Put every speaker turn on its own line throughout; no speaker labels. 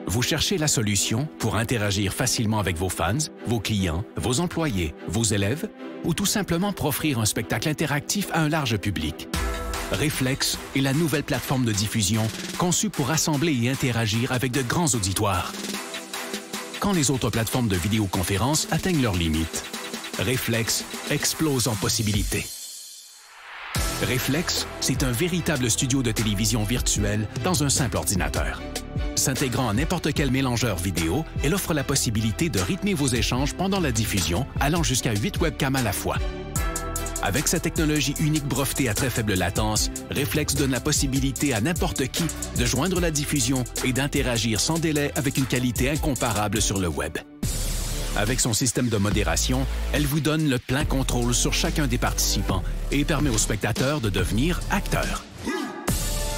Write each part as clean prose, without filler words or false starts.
Vous cherchez la solution pour interagir facilement avec vos fans, vos clients, vos employés, vos élèves ou tout simplement pour offrir un spectacle interactif à un large public. Reflex est la nouvelle plateforme de diffusion conçue pour rassembler et interagir avec de grands auditoires. Quand les autres plateformes de vidéoconférence atteignent leurs limites, Reflex explose en possibilités. Reflex, c'est un véritable studio de télévision virtuel dans un simple ordinateur. S'intégrant à n'importe quel mélangeur vidéo, elle offre la possibilité de rythmer vos échanges pendant la diffusion, allant jusqu'à 8 webcams à la fois. Avec sa technologie unique brevetée à très faible latence, Reflex donne la possibilité à n'importe qui de joindre la diffusion et d'interagir sans délai avec une qualité incomparable sur le web. Avec son système de modération, elle vous donne le plein contrôle sur chacun des participants et permet aux spectateurs de devenir acteurs.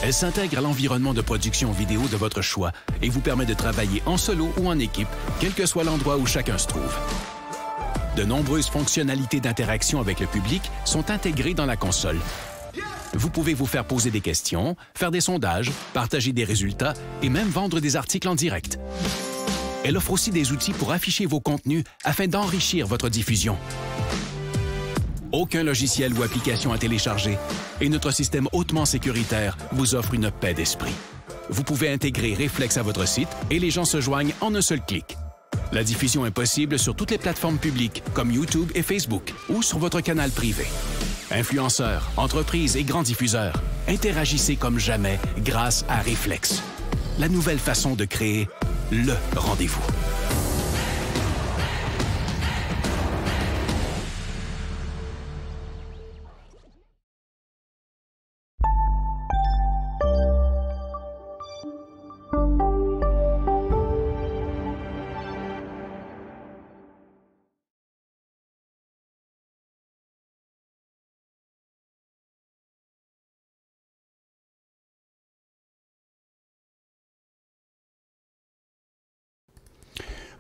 Elle s'intègre à l'environnement de production vidéo de votre choix et vous permet de travailler en solo ou en équipe, quel que soit l'endroit où chacun se trouve. De nombreuses fonctionnalités d'interaction avec le public sont intégrées dans la console. Vous pouvez vous faire poser des questions, faire des sondages, partager des résultats et même vendre des articles en direct. Elle offre aussi des outils pour afficher vos contenus afin d'enrichir votre diffusion. Aucun logiciel ou application à télécharger et notre système hautement sécuritaire vous offre une paix d'esprit. Vous pouvez intégrer Reflex à votre site et les gens se joignent en un seul clic. La diffusion est possible sur toutes les plateformes publiques comme YouTube et Facebook ou sur votre canal privé. Influenceurs, entreprises et grands diffuseurs, interagissez comme jamais grâce à Reflex. La nouvelle façon de créer le rendez-vous.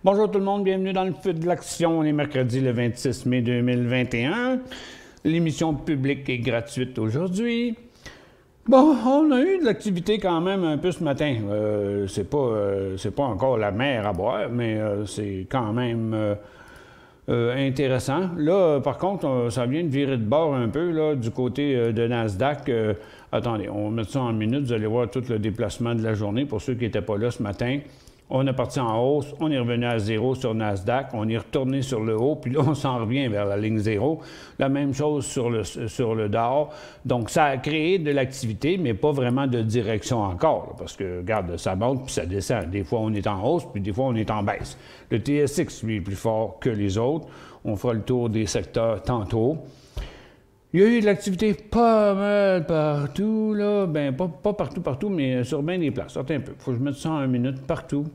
Bonjour tout le monde, bienvenue dans le feu de l'action. On est mercredi le 26 mai 2021. L'émission publique est gratuite aujourd'hui. Bon, on a eu de l'activité quand même un peu ce matin. C'est pas encore la mer à boire, mais c'est quand même intéressant. Là, par contre, ça vient de virer de bord un peu là, du côté de Nasdaq. Attendez, on va mettre ça en minutes. Vous allez voir tout le déplacement de la journée pour ceux qui n'étaient pas là ce matin. On est parti en hausse, on est revenu à zéro sur Nasdaq, on est retourné sur le haut, puis là, on s'en revient vers la ligne zéro. La même chose sur le Dow. Donc, ça a créé de l'activité, mais pas vraiment de direction encore, là, parce que, regarde, ça monte puis ça descend. Des fois, on est en hausse, puis des fois, on est en baisse. Le TSX, lui, est plus fort que les autres. On fera le tour des secteurs tantôt. Il y a eu de l'activité pas mal partout, là. Ben, pas partout, mais sur bien des places. Attends un peu. Il faut que je mette ça en une minute partout.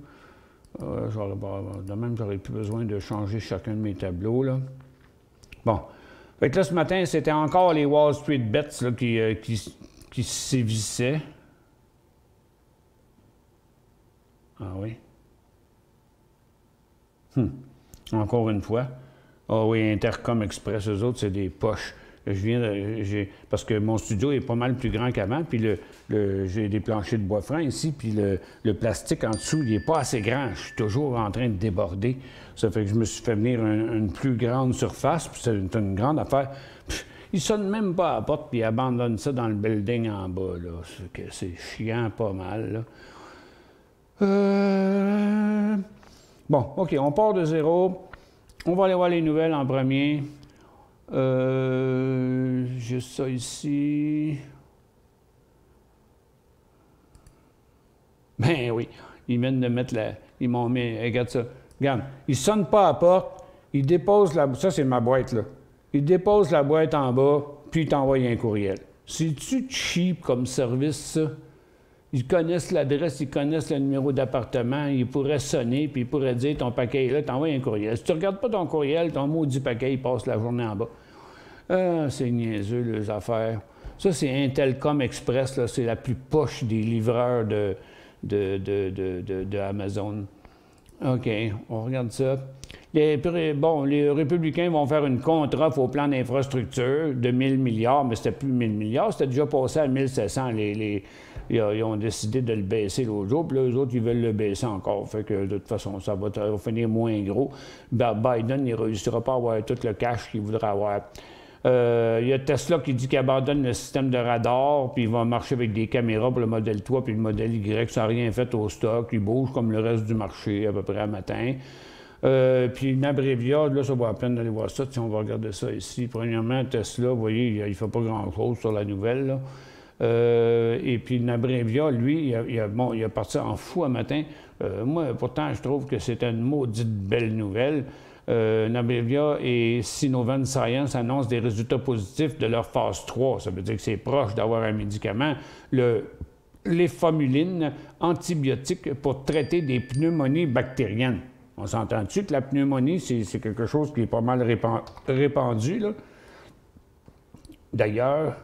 De même, j'aurais plus besoin de changer chacun de mes tableaux, là. Bon. Fait que là, ce matin, c'était encore les Wall Street Bets là, qui sévissaient. Ah oui. Encore une fois. Ah oui, Intercom Express, eux autres, c'est des poches. Parce que mon studio est pas mal plus grand qu'avant, puis j'ai des planchers de bois franc ici, puis le plastique en dessous, il n'est pas assez grand. Je suis toujours en train de déborder. Ça fait que je me suis fait venir une plus grande surface, puis c'est une grande affaire. Ils ne sonnent même pas à la porte, puis ils abandonnent ça dans le building en bas, là. C'est chiant pas mal, là. Bon, OK, on part de zéro. On va aller voir les nouvelles en premier. Juste ça ici. Ben oui, ils viennent de mettre ils m'ont mis, regarde ça. Regarde, ils sonnent pas à la porte, ils déposent ça c'est ma boîte là. Ils déposent la boîte en bas, puis ils t'envoient un courriel. C'est-tu cheap comme service, ça? Ils connaissent l'adresse, ils connaissent le numéro d'appartement, ils pourraient sonner, puis ils pourraient dire ton paquet est là, t'envoies un courriel. Si tu ne regardes pas ton courriel, ton maudit paquet, il passe la journée en bas. Ah, c'est niaiseux, les affaires. Ça, c'est Intelcom Express, là, c'est la plus poche des livreurs de Amazon. OK, on regarde ça. les républicains vont faire une contre-offre au plan d'infrastructure de 1000 milliards, mais c'était plus 1000 milliards, c'était déjà passé à 1700. Ils ont décidé de le baisser l'autre jour, puis là, eux autres, ils veulent le baisser encore. Fait que, de toute façon, ça va finir moins gros. Biden, il ne réussira pas à avoir tout le cash qu'il voudrait avoir. Il y a Tesla qui dit qu'il abandonne le système de radar, puis il va marcher avec des caméras pour le modèle 3 puis le modèle Y. Ça n'a rien fait au stock. Il bouge comme le reste du marché, à peu près à matin. Puis Nabrevia, là, ça vaut la peine d'aller voir ça. Si on va regarder ça ici. Premièrement, Tesla, vous voyez, il ne fait pas grand-chose sur la nouvelle, là. Et puis Nabrevia, lui, il a parti en fou un matin. Moi, pourtant, je trouve que c'est une maudite belle nouvelle. Nabrevia et Sinovant Science annoncent des résultats positifs de leur phase 3. Ça veut dire que c'est proche d'avoir un médicament, l'effamuline, antibiotique pour traiter des pneumonies bactériennes. On s'entend-tu que la pneumonie, c'est quelque chose qui est pas mal répandu, là? D'ailleurs,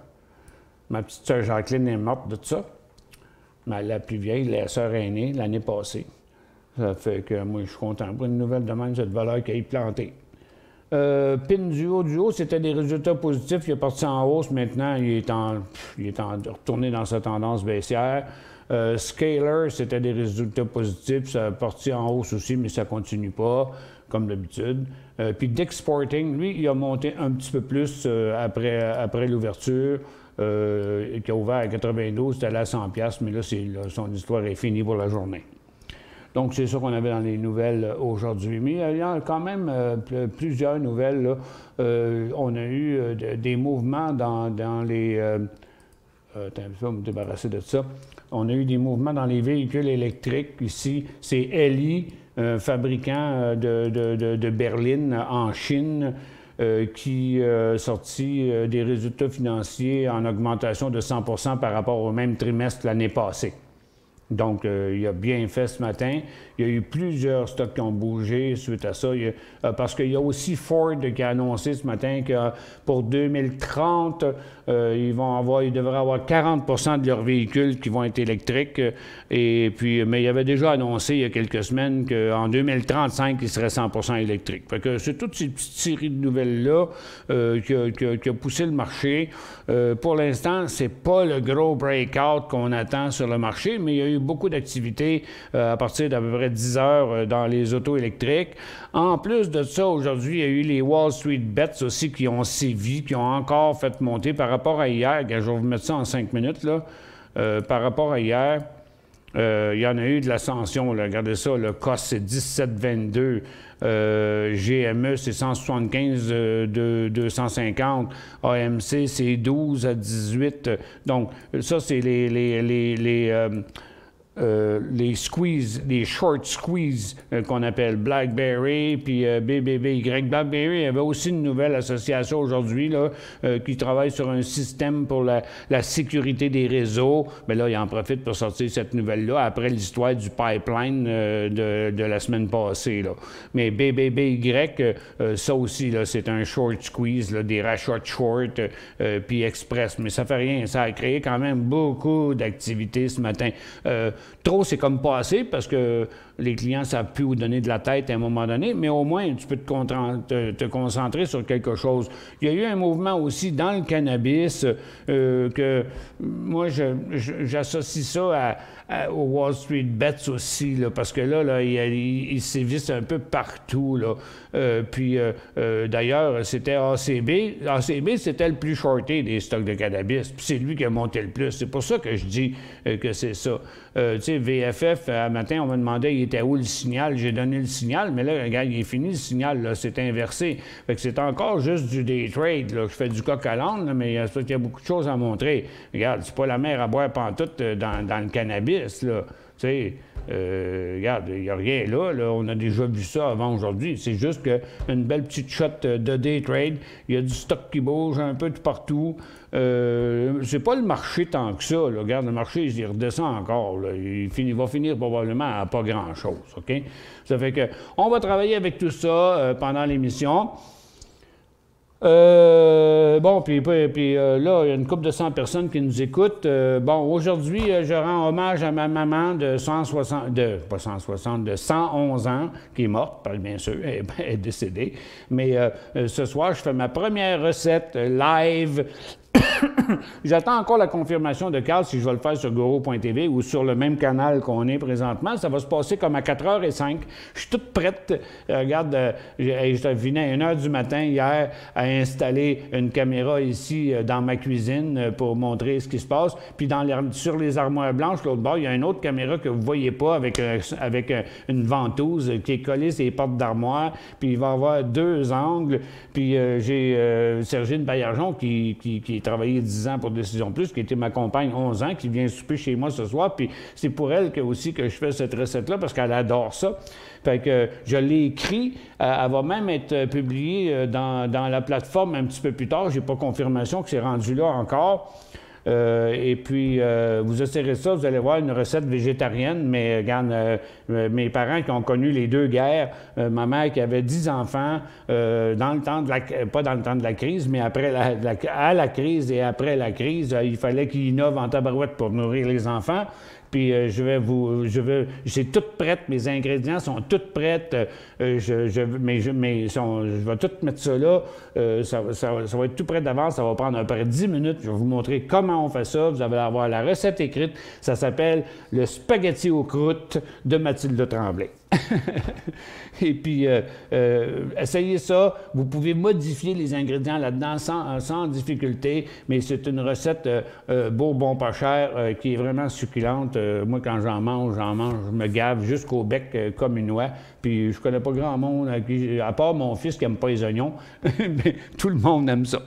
ma petite sœur Jacqueline est morte de ça. Mais la plus vieille, la sœur aînée, l'année passée. Ça fait que moi, je suis content pour une nouvelle de même, cette valeur qui a été plantée. PIN Duo, c'était des résultats positifs. Il est parti en hausse. Maintenant, il est retourné dans sa tendance baissière. Scalar, c'était des résultats positifs. Ça a parti en hausse aussi, mais ça ne continue pas, comme d'habitude. Puis Dick's Sporting, lui, il a monté un petit peu plus après l'ouverture. Qui a ouvert à 92, c'était allé à 100$, mais là, son histoire est finie pour la journée. Donc, c'est ça qu'on avait dans les nouvelles aujourd'hui. Mais il y a quand même plusieurs nouvelles, là. On a eu des mouvements dans les... attends, je vais me débarrasser de ça. On a eu des mouvements dans les véhicules électriques. Ici, c'est Eli, un fabricant de berline en Chine, qui a sorti des résultats financiers en augmentation de 100% par rapport au même trimestre l'année passée. Donc, il a bien fait ce matin. Il y a eu plusieurs stocks qui ont bougé suite à ça. Parce qu'il y a aussi Ford qui a annoncé ce matin que pour 2030, ils devraient avoir 40% de leurs véhicules qui vont être électriques. Mais il avait déjà annoncé il y a quelques semaines qu'en 2035, ils seraient 100% électriques. Fait que c'est toute cette petite série de nouvelles-là qui a poussé le marché. Pour l'instant, c'est pas le gros breakout qu'on attend sur le marché, mais il y a eu beaucoup d'activités à partir d'à peu près 10 heures dans les autos électriques. En plus de ça, aujourd'hui, il y a eu les Wall Street Bets aussi qui ont sévi, qui ont encore fait monter par rapport à hier. Je vais vous mettre ça en 5 minutes, là. Par rapport à hier, il y en a eu de l'ascension. Regardez ça, le COS, c'est 17,22. GME, c'est 175 de 250. AMC, c'est 12 à 18. Donc, ça, c'est les squeeze, les short squeeze qu'on appelle BlackBerry puis BBBY. BlackBerry avait aussi une nouvelle association aujourd'hui là, qui travaille sur un système pour la sécurité des réseaux. Mais là, il en profite pour sortir cette nouvelle-là après l'histoire du pipeline de la semaine passée. Là. Mais BBBY, ça aussi, là, c'est un short squeeze, là, des rachats short puis express. Mais ça fait rien. Ça a créé quand même beaucoup d'activités ce matin. Trop, c'est comme pas assez parce que les clients ne savent plus où donner de la tête à un moment donné, mais au moins, tu peux te concentrer sur quelque chose. Il y a eu un mouvement aussi dans le cannabis que moi, j'associe ça au Wall Street Bets aussi, là, parce que là ils sévissent un peu partout. Là. D'ailleurs, c'était ACB. ACB, c'était le plus shorté des stocks de cannabis. Puis c'est lui qui a monté le plus. C'est pour ça que je dis que c'est ça. Tu sais, VFF, un matin, on me demandait il était où le signal. J'ai donné le signal, mais là, regarde, il est fini le signal. Là, c'est inversé. Fait que c'est encore juste du day trade. Là. Je fais du coq à l'âne, mais il y a beaucoup de choses à montrer. Regarde, c'est pas la mer à boire pantoute dans le cannabis. Là. Tu sais, regarde, il n'y a rien là, on a déjà vu ça avant aujourd'hui. C'est juste qu'une belle petite shot de day trade, il y a du stock qui bouge un peu de partout. C'est pas le marché tant que ça. Là. Regarde, le marché, il redescend encore. Là. Il va finir probablement à pas grand-chose. OK? Ça fait que on va travailler avec tout ça pendant l'émission. Bon, puis là, il y a une couple de 100 personnes qui nous écoutent. Bon, aujourd'hui, je rends hommage à ma maman de 111 ans, qui est morte, bien sûr, elle est décédée. Mais ce soir, je fais ma première recette live. J'attends encore la confirmation de Carl si je vais le faire sur Goro.tv ou sur le même canal qu'on est présentement. Ça va se passer comme à 4h05. Je suis toute prête. Regarde, je venais à 1h du matin hier à installer une caméra ici dans ma cuisine pour montrer ce qui se passe. Puis sur les armoires blanches, l'autre bord, il y a une autre caméra que vous ne voyez pas avec une ventouse qui est collée sur les portes d'armoire. Puis il va y avoir 2 angles. Puis j'ai Sergine Baillargeon qui a travaillé 10 ans pour Décision Plus, qui était ma compagne 11 ans, qui vient souper chez moi ce soir. Puis c'est pour elle aussi que je fais cette recette-là, parce qu'elle adore ça. Fait que je l'ai écrit. Elle va même être publiée dans la plateforme un petit peu plus tard. J'ai pas confirmation que c'est rendu là encore. Et puis, vous essayerez ça, vous allez voir une recette végétarienne, mais regarde, mes parents qui ont connu les 2 guerres, ma mère qui avait 10 enfants, dans le temps pas dans le temps de la crise, mais après à la crise et après la crise, il fallait qu'ils innovent en tabarouette pour nourrir les enfants. Puis c'est tout prête, mes ingrédients sont tous prêts. Je vais tout mettre ça là. Ça va être tout prêt d'avance. Ça va prendre à peu près 10 minutes. Je vais vous montrer comment on fait ça. Vous allez avoir la recette écrite. Ça s'appelle le spaghetti aux croûtes de Mathilde Tremblay. Et puis, essayez ça. Vous pouvez modifier les ingrédients là-dedans sans difficulté, mais c'est une recette beau, bon, pas cher, qui est vraiment succulente. Moi, quand j'en mange, je me gave jusqu'au bec comme une oie. Puis, je connais pas grand monde, à part mon fils qui n'aime pas les oignons, mais tout le monde aime ça.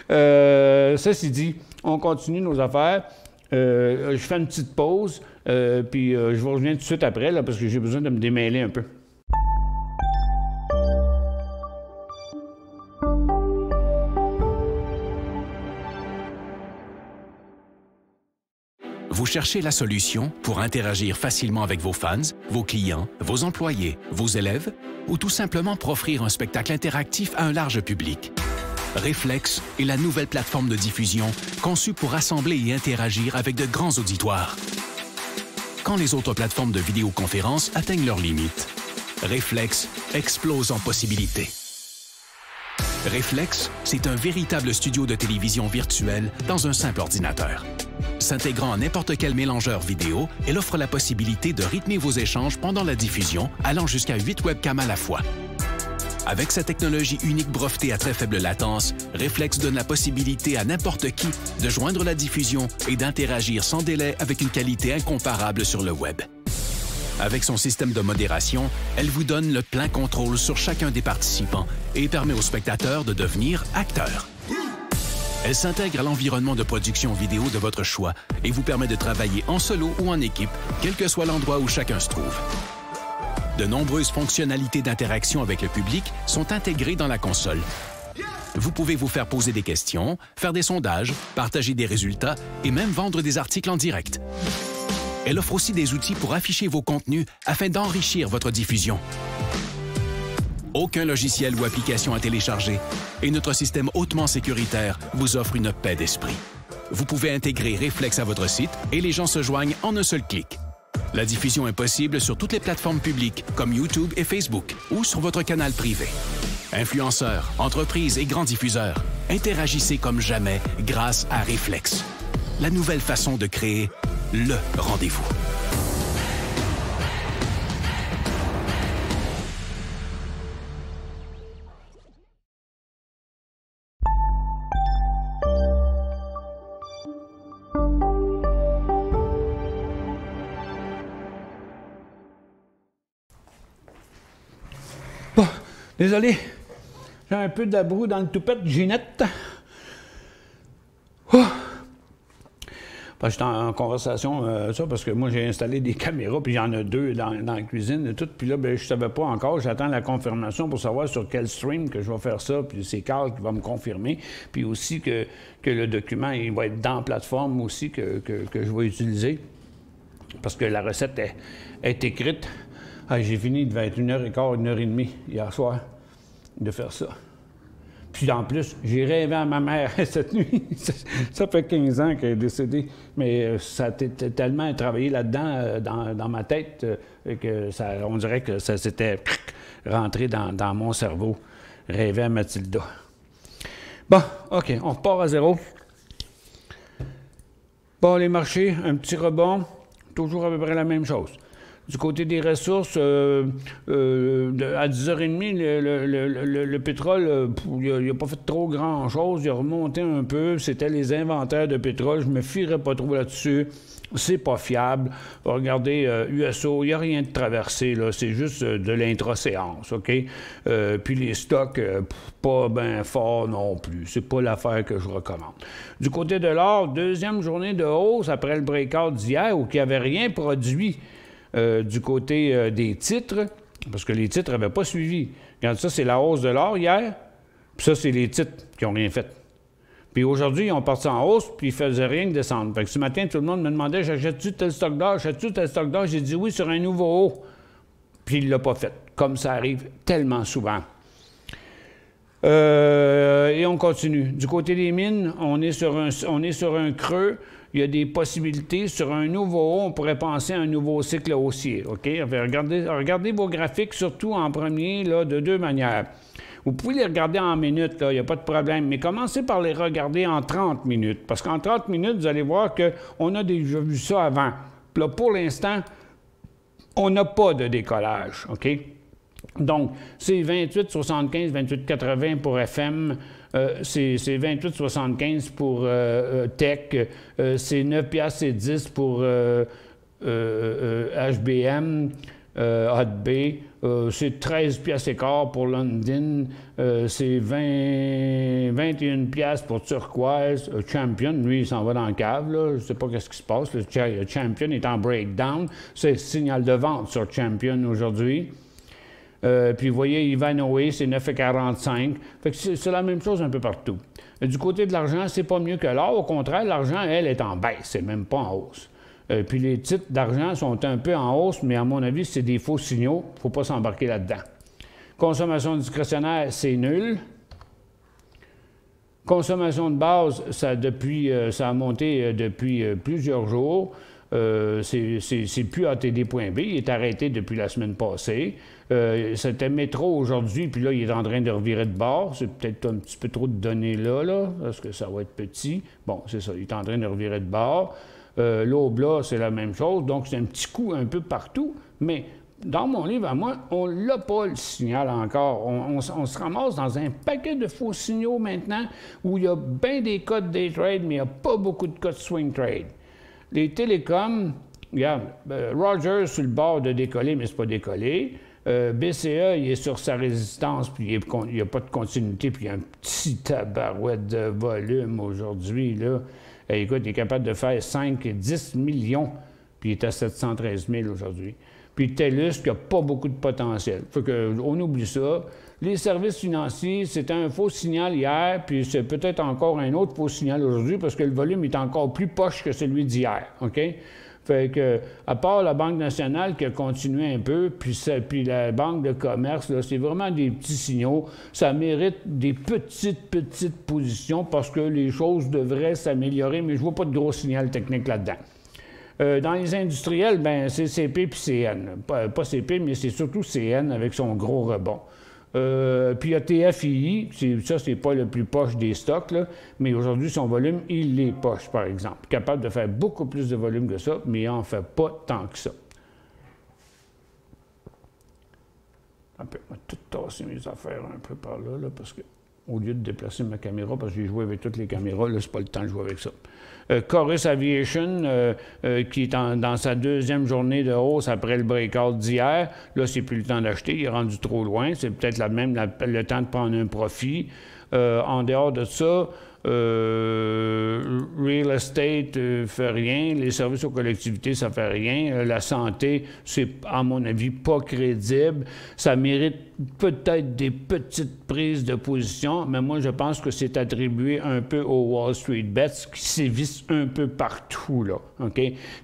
Ceci dit, on continue nos affaires. Je fais une petite pause, puis je vous reviens tout de suite après, là, parce que j'ai besoin de me démêler un peu.
Vous cherchez la solution pour interagir facilement avec vos fans, vos clients, vos employés, vos élèves, ou tout simplement pour offrir un spectacle interactif à un large public. Reflex est la nouvelle plateforme de diffusion conçue pour rassembler et interagir avec de grands auditoires. Quand les autres plateformes de vidéoconférence atteignent leurs limites, Reflex explose en possibilités. Reflex, c'est un véritable studio de télévision virtuel dans un simple ordinateur. S'intégrant à n'importe quel mélangeur vidéo, elle offre la possibilité de rythmer vos échanges pendant la diffusion, allant jusqu'à 8 webcams à la fois. Avec sa technologie unique brevetée à très faible latence, Reflex donne la possibilité à n'importe qui de joindre la diffusion et d'interagir sans délai avec une qualité incomparable sur le web. Avec son système de modération, elle vous donne le plein contrôle sur chacun des participants et permet aux spectateurs de devenir acteurs. Elle s'intègre à l'environnement de production vidéo de votre choix et vous permet de travailler en solo ou en équipe, quel que soit l'endroit où chacun se trouve. De nombreuses fonctionnalités d'interaction avec le public sont intégrées dans la console. Vous pouvez vous faire poser des questions, faire des sondages, partager des résultats et même vendre des articles en direct. Elle offre aussi des outils pour afficher vos contenus afin d'enrichir votre diffusion. Aucun logiciel ou application à télécharger et notre système hautement sécuritaire vous offre une paix d'esprit. Vous pouvez intégrer Reflex à votre site et les gens se joignent en un seul clic. La diffusion est possible sur toutes les plateformes publiques comme YouTube et Facebook ou sur votre canal privé. Influenceurs, entreprises et grands diffuseurs, interagissez comme jamais grâce à Reflex. La nouvelle façon de créer le rendez-vous.
Bon, désolé, j'ai un peu d'abrou dans le toupette, Ginette. Oh. J'étais en conversation, parce que moi, j'ai installé des caméras, puis il y en a 2 dans la cuisine et tout. Puis là, je ne savais pas encore. J'attends la confirmation pour savoir sur quel stream que je vais faire ça. Puis c'est Carl qui va me confirmer. Puis aussi que le document, il va être dans la plateforme aussi que je vais utiliser. Parce que la recette est écrite. J'ai fini, il devait être 1h15, 1h30 hier soir de faire ça. Puis Puis en plus, j'ai rêvé à ma mère cette nuit. Ça fait 15 ans qu'elle est décédée, mais ça a tellement travaillé là-dedans dans ma tête que on dirait que ça s'était rentré dans mon cerveau. Rêver à Mathilda. Bon, OK, on repart à zéro. Bon, les marchés, un petit rebond, toujours à peu près la même chose. Du côté des ressources, à 10h30, le pétrole, il n'a pas fait trop grand-chose. Il a remonté un peu. C'était les inventaires de pétrole. Je ne me fierais pas trop là-dessus. C'est pas fiable. Regardez, USO, il n'y a rien de traversé, là. C'est juste de l'intra-séance, OK? Puis les stocks, pas bien forts non plus. C'est pas l'affaire que je recommande. Du côté de l'or, deuxième journée de hausse après le breakout d'hier, où il n'y avait rien produit. Du côté des titres, parce que les titres n'avaient pas suivi. Regarde, ça, c'est la hausse de l'or hier, puis ça, c'est les titres qui n'ont rien fait. Puis aujourd'hui, ils ont parti en hausse, puis ils ne faisaient rien que descendre. Fait que ce matin, tout le monde me demandait « J'achète-tu tel stock d'or? J'achète-tu tel stock d'or? » J'ai dit oui sur un nouveau haut. Puis il ne l'a pas fait, comme ça arrive tellement souvent. Et on continue. Du côté des mines, on est sur un creux. Il y a des possibilités. Sur un nouveau haut, on pourrait penser à un nouveau cycle haussier. OK? Regardez vos graphiques, surtout en premier, là, de deux manières. Vous pouvez les regarder en minutes, il n'y a pas de problème, mais commencez par les regarder en 30 minutes. Parce qu'en 30 minutes, vous allez voir qu'on a déjà vu ça avant. Puis là, pour l'instant, on n'a pas de décollage. OK? Donc, c'est 28,75, 28,80 pour FM. C'est 28,75 pour Tech, c'est 9,10 pour HBM, HotB, c'est 13,15 pour London, c'est 21 pour Turquoise, Champion, lui, il s'en va dans la cave, là. Je ne sais pas ce qui se passe, le Champion est en breakdown, c'est signal de vente sur Champion aujourd'hui. Puis vous voyez, Ivanhoe, c'est 9,45. Fait que c'est la même chose un peu partout. Du côté de l'argent, c'est pas mieux que l'or. Au contraire, l'argent, elle, est en baisse. C'est même pas en hausse. Puis les titres d'argent sont un peu en hausse, mais à mon avis, c'est des faux signaux. Il ne faut pas s'embarquer là-dedans. Consommation discrétionnaire, c'est nul. Consommation de base, ça a monté depuis plusieurs jours. C'est plus ATD.B, il est arrêté depuis la semaine passée. C'était Métro aujourd'hui, puis là, il est en train de revirer de bord. C'est peut-être un petit peu trop de données là, parce que ça va être petit. Bon, c'est ça, il est en train de revirer de bord. L'Obla, c'est la même chose. Donc, c'est un petit coup un peu partout, mais dans mon livre à moi, on l'a pas le signal encore. On se ramasse dans un paquet de faux signaux maintenant où il y a bien des codes day trade, mais il n'y a pas beaucoup de codes swing trade. Les télécoms, regarde, Rogers sur le bord de décoller, mais c'est pas décollé. BCA, il est sur sa résistance, puis il n'y a pas de continuité, puis il y a un petit tabarouette de volume aujourd'hui, là. Écoute, il est capable de faire 5 et 10 millions, puis il est à 713 000 aujourd'hui. Puis TELUS, qui n'a pas beaucoup de potentiel. Fait qu'on oublie ça. Les services financiers, c'était un faux signal hier, puis c'est peut-être encore un autre faux signal aujourd'hui, parce que le volume est encore plus poche que celui d'hier, OK? Fait que, à part la Banque nationale qui a continué un peu, puis la Banque de commerce, là, c'est vraiment des petits signaux. Ça mérite des petites positions parce que les choses devraient s'améliorer, mais je ne vois pas de gros signal technique là-dedans. Dans les industriels, ben c'est CP puis CN. Pas CP, mais c'est surtout CN avec son gros rebond. Puis il y a TFII, ça, c'est pas le plus poche des stocks, là, mais aujourd'hui, son volume, il est poche, par exemple. Capable de faire beaucoup plus de volume que ça, mais il n'en fait pas tant que ça. Je vais tout tasser mes affaires un peu par là, parce que, au lieu de déplacer ma caméra, parce que j'ai joué avec toutes les caméras, là, c'est pas le temps de jouer avec ça. Chorus Aviation, qui est dans sa deuxième journée de hausse après le breakout d'hier. Là, c'est plus le temps d'acheter, il est rendu trop loin. C'est peut-être le temps de prendre un profit. En dehors de ça, real estate fait rien, les services aux collectivités, ça fait rien. La santé, c'est, à mon avis, pas crédible. Ça mérite peut-être des petites prises de position, mais moi, je pense que c'est attribué un peu aux Wall Street Bets qui sévissent un peu partout, là. OK,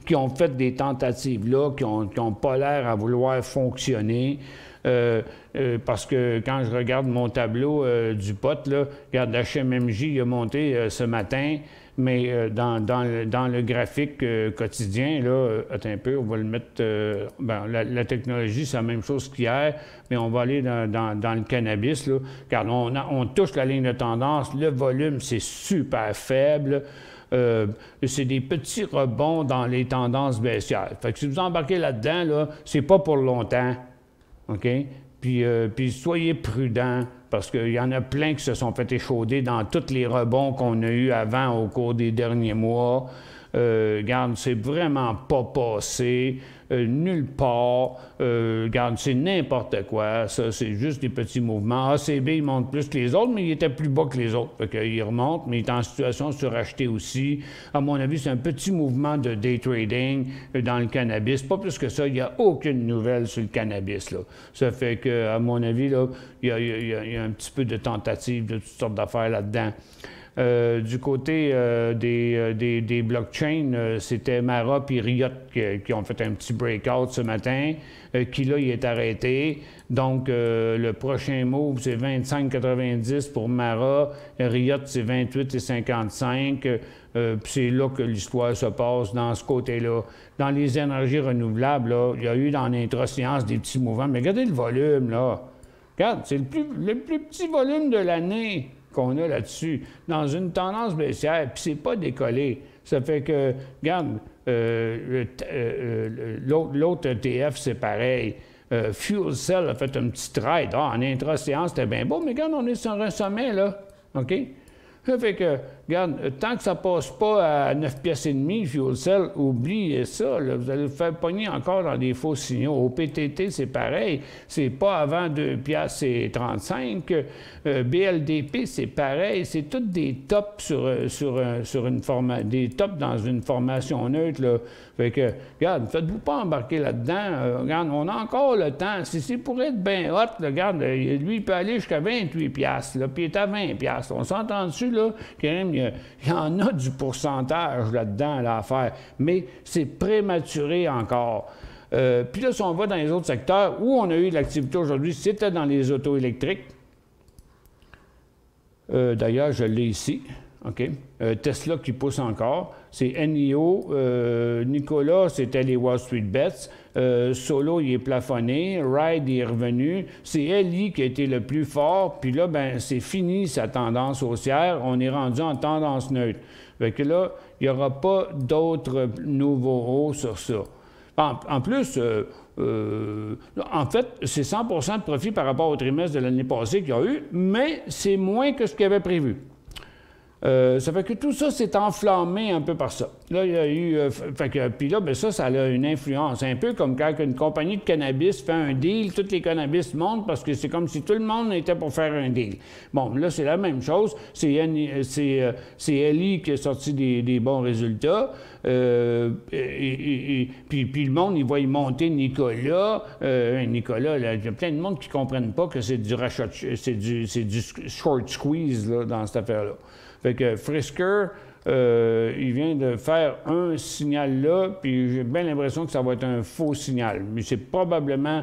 qui ont fait des tentatives là, qui ont pas l'air à vouloir fonctionner. Parce que quand je regarde mon tableau du pot, là, regarde, HMMJ il a monté ce matin, mais dans le graphique quotidien, là, attends un peu, on va le mettre... la technologie, c'est la même chose qu'hier, mais on va aller dans le cannabis, là. Regarde, on touche la ligne de tendance, le volume, c'est super faible. C'est des petits rebonds dans les tendances baissières. Fait que si vous embarquez là-dedans, là, c'est pas pour longtemps. OK? Puis soyez prudents, parce qu'il y en a plein qui se sont fait échauder dans tous les rebonds qu'on a eus avant au cours des derniers mois. Regarde, c'est vraiment pas passé, nulle part. Regarde, c'est n'importe quoi. Ça, c'est juste des petits mouvements. ACB, il monte plus que les autres, mais il était plus bas que les autres. Fait qu'il remonte, mais il est en situation de se racheter aussi. À mon avis, c'est un petit mouvement de day trading dans le cannabis. Pas plus que ça, il n'y a aucune nouvelle sur le cannabis, là. Ça fait que, à mon avis, là, il y a un petit peu de tentative de toutes sortes d'affaires là-dedans. Du côté des blockchains, c'était Mara et Riot qui ont fait un petit breakout ce matin, qui là, il est arrêté. Donc, le prochain move, c'est 25,90 pour Mara. Riot, c'est 28,55. Puis c'est là que l'histoire se passe, dans ce côté-là. Dans les énergies renouvelables, là, il y a eu dans l'intra-séance des petits mouvements. Mais regardez le volume, là. Regarde, c'est le plus petit volume de l'année qu'on a là-dessus, dans une tendance baissière, puis c'est pas décollé. Ça fait que, regarde, l'autre ETF, c'est pareil. Fuel Cell a fait un petit trade. En intra-séance, c'était bien beau, mais regarde, on est sur un sommet, là. OK? Ça fait que, regarde, tant que ça passe pas à 9 pièces et demi, Fuel Cell, oubliez ça, là, vous allez vous faire pogner encore dans des faux signaux. Au PTT, c'est pareil, c'est pas avant 2 pièces et 35. BLDP, c'est pareil, c'est toutes des tops des tops dans une formation neutre, là. Fait que, regarde, faites-vous pas embarquer là-dedans. Regarde, on a encore le temps. Si c'est pour être bien hot, là, regarde, lui, il peut aller jusqu'à 28 piastres, là, puis il est à 20 piastres. On s'entend dessus, là, quand même, il y en a du pourcentage là-dedans, là, à faire. Mais c'est prématuré encore. Puis là, si on va dans les autres secteurs, où on a eu de l'activité aujourd'hui, c'était dans les autos électriques. D'ailleurs, je l'ai ici. OK? Tesla qui pousse encore. C'est NIO. Nicolas, c'était les Wall Street Bets. Solo, il est plafonné. Ride, il est revenu. C'est LI qui a été le plus fort. Puis là, ben, c'est fini sa tendance haussière. On est rendu en tendance neutre. Fait que là, il n'y aura pas d'autres nouveaux hauts sur ça. En plus, en fait, c'est 100% de profit par rapport au trimestre de l'année passée qu'il y a eu, mais c'est moins que ce qu'il avait prévu. Ça fait que tout ça s'est enflammé un peu par ça. Là, il y a eu... puis là, ben ça a une influence. Un peu comme quand une compagnie de cannabis fait un deal, tous les cannabis montent parce que c'est comme si tout le monde était pour faire un deal. Bon, là, c'est la même chose. C'est LI qui a sorti des bons résultats. Puis le monde, il va y monter Nicolas. Nicolas, là, il y a plein de monde qui ne comprennent pas que c'est du rachat, c'est du short squeeze là, dans cette affaire-là. Fait que Frisker, il vient de faire un signal là, puis j'ai bien l'impression que ça va être un faux signal. Mais c'est probablement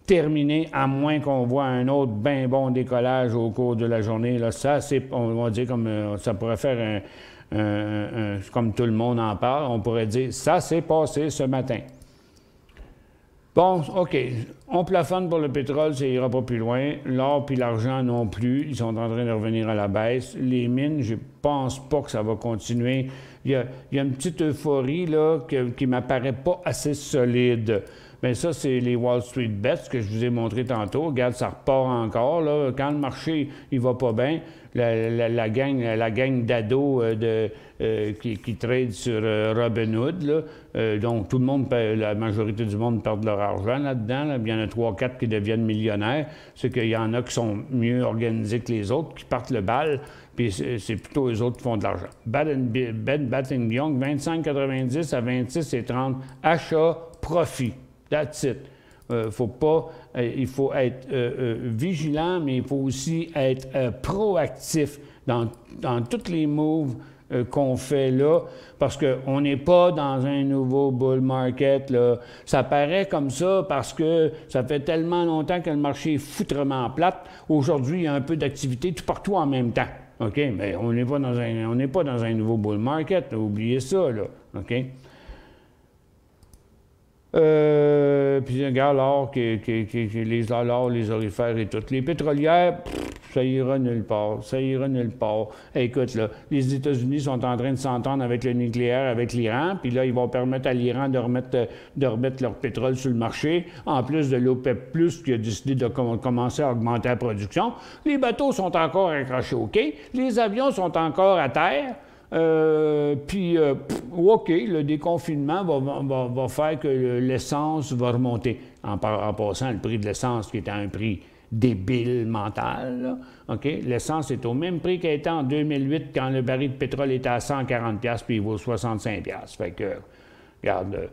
terminé, à moins qu'on voit un autre bien bon décollage au cours de la journée. Là, ça, c'est, on va dire, comme ça pourrait faire comme tout le monde en parle, on pourrait dire, ça s'est passé ce matin. Bon, OK. On plafonne pour le pétrole, ça ira pas plus loin. L'or puis l'argent non plus. Ils sont en train de revenir à la baisse. Les mines, je pense pas que ça va continuer. Il y a une petite euphorie là, qui m'apparaît pas assez solide. Bien, ça, c'est les Wall Street Bets que je vous ai montré tantôt. Regarde, ça repart encore. Là. Quand le marché il va pas bien, la gang d'ados qui trade sur Robinhood, là, donc tout le monde, la majorité du monde perd de leur argent là-dedans. Là. Il y en a 3-4 qui deviennent millionnaires. C'est qu'il y en a qui sont mieux organisés que les autres, qui partent le bal, puis c'est plutôt eux autres qui font de l'argent. Bed Bath & Beyond, 25,90 à 26,30. Achat, profit. That's it. Il faut être vigilant, mais il faut aussi être proactif dans tous les moves qu'on fait là, parce qu'on n'est pas dans un nouveau bull market, là. Ça paraît comme ça parce que ça fait tellement longtemps que le marché est foutrement plate. Aujourd'hui, il y a un peu d'activité tout partout en même temps. OK? Mais on n'est pas dans un nouveau bull market, là. Oubliez ça, là. OK? Puis regarde l'or, l'or, les orifères et tout. Les pétrolières, ça ira nulle part. Ça ira nulle part. Écoute, là, les États-Unis sont en train de s'entendre avec le nucléaire, avec l'Iran, puis là, ils vont permettre à l'Iran de remettre leur pétrole sur le marché, en plus de l'OPEP+, qui a décidé de commencer à augmenter la production. Les bateaux sont encore accrochés au quai. Les avions sont encore à terre. OK, le déconfinement va faire que l'essence va remonter. En passant, le prix de l'essence qui était à un prix débile mental, là, OK? L'essence est au même prix qu'elle était en 2008 quand le baril de pétrole était à 140$ puis il vaut 65$. Fait que, regarde,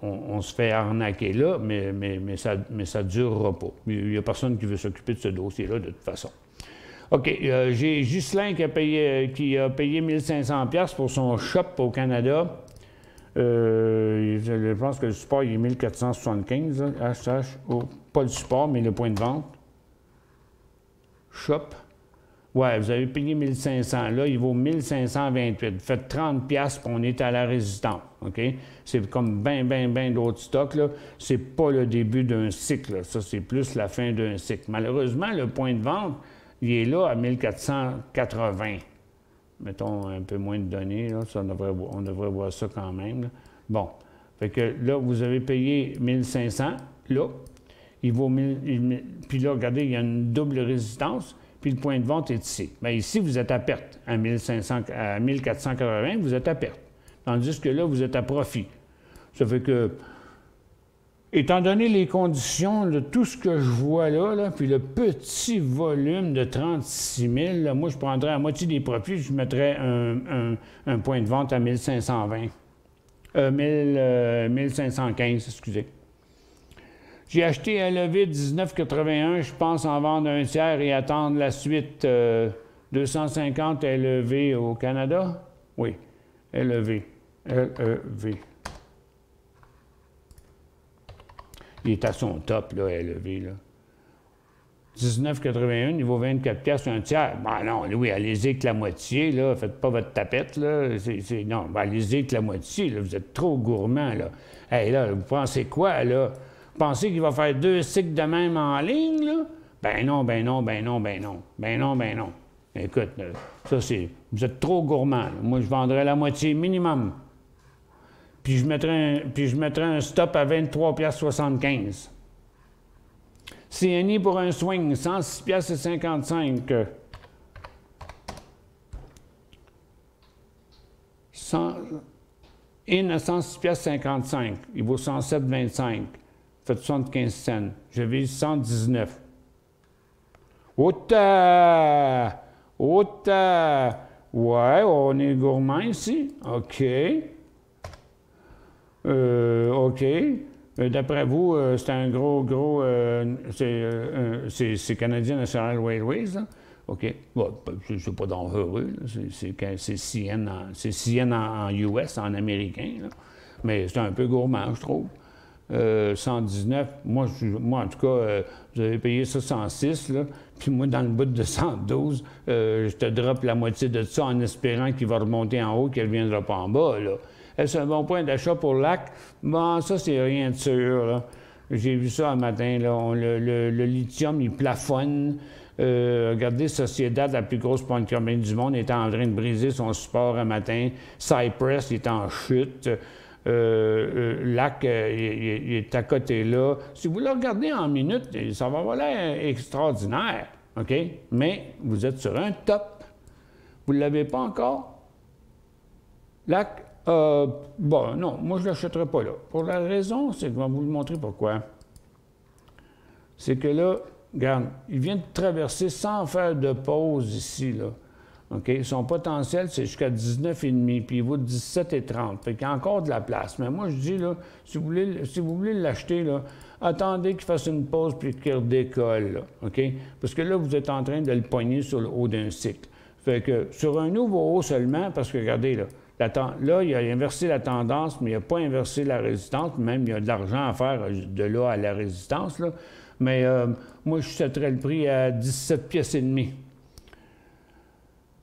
on se fait arnaquer là, mais ça ne durera pas. Il n'y a personne qui veut s'occuper de ce dossier-là de toute façon. OK, j'ai Ghislain qui a payé 1500$ pour son shop au Canada. Je pense que le support il est 1475, pas le support, mais le point de vente. Shop. Ouais, vous avez payé 1500. Là, il vaut 1528. Vous faites 30$, puis on est à la résistance. OK? C'est comme ben d'autres stocks, là. C'est pas le début d'un cycle, là. Ça, c'est plus la fin d'un cycle. Malheureusement, le point de vente, il est là à 1480. Mettons un peu moins de données, là. Ça, on devrait voir ça quand même, là. Bon. Fait que là, vous avez payé 1500. Là, il vaut 1000. Puis là, regardez, il y a une double résistance. Puis le point de vente est ici. Bien, ici, vous êtes à perte. À 1480, vous êtes à perte. Tandis que là, vous êtes à profit. Ça fait que, étant donné les conditions de tout ce que je vois là, puis le petit volume de 36 000, là, moi, je prendrais à moitié des profits, je mettrais un point de vente à 1520. 1515, excusez. J'ai acheté un levé de 19,81. Je pense en vendre un tiers et attendre la suite. 250 LEV au Canada? Oui, LEV. LEV. Il est à son top, là, LEV, là. 19,81, il vaut 24$ un tiers. Ben non, oui, allez-y avec la moitié, là. Faites pas votre tapette, là. Non, ben allez-y avec la moitié, là. Vous êtes trop gourmand, là. Hey, là, vous pensez quoi, là? Vous pensez qu'il va faire 2 cycles de même en ligne, là? Ben non. Écoute, ça, c'est... Vous êtes trop gourmand, là. Moi, je vendrais la moitié minimum. Puis je mettrais un stop à 23,75$. CNI pour un swing, 106,55$. In à 106,55$. Il vaut 107,25$. Fait 75 cents. Je vise 119. Autant! Ouais, on est gourmand ici. OK. OK. D'après vous, c'est un gros... c'est Canadian National Railways, là? OK. Bon, c'est pas dangereux, c'est CN en US, en américain, là. Mais c'est un peu gourmand, je trouve. 119, moi, en tout cas, vous avez payé ça 106, là, puis moi, dans le bout de 112, je te drop la moitié de ça en espérant qu'il va remonter en haut, qu'il ne reviendra pas en bas, là. Est-ce un bon point d'achat pour LAC? Bon, ça, c'est rien de sûr, là. J'ai vu ça un matin, là. Le lithium, il plafonne. Regardez, Sociedad, la plus grosse pointe compagnie du monde, est en train de briser son support un matin. Cypress, il est en chute. LAC, il est à côté là. Si vous le regardez en minutes, ça va avoir l'air extraordinaire, OK? Mais vous êtes sur un top. Vous ne l'avez pas encore? LAC, bon, non, moi, je ne l'achèterai pas là. Pour la raison, c'est que je vais vous le montrer pourquoi. C'est que là, regarde, il vient de traverser sans faire de pause ici, là. OK? Son potentiel, c'est jusqu'à 19,5, puis il vaut 17,30. Fait qu'il y a encore de la place. Mais moi, je dis, là, si vous voulez l'acheter, là, attendez qu'il fasse une pause puis qu'il redécolle, là. OK? Parce que là, vous êtes en train de le pogner sur le haut d'un cycle. Fait que sur un nouveau haut seulement, parce que regardez, là, là, il a inversé la tendance, mais il n'a pas inversé la résistance. Même, il y a de l'argent à faire de là à la résistance, là. Mais moi, je setterais le prix à 17 pièces et demie.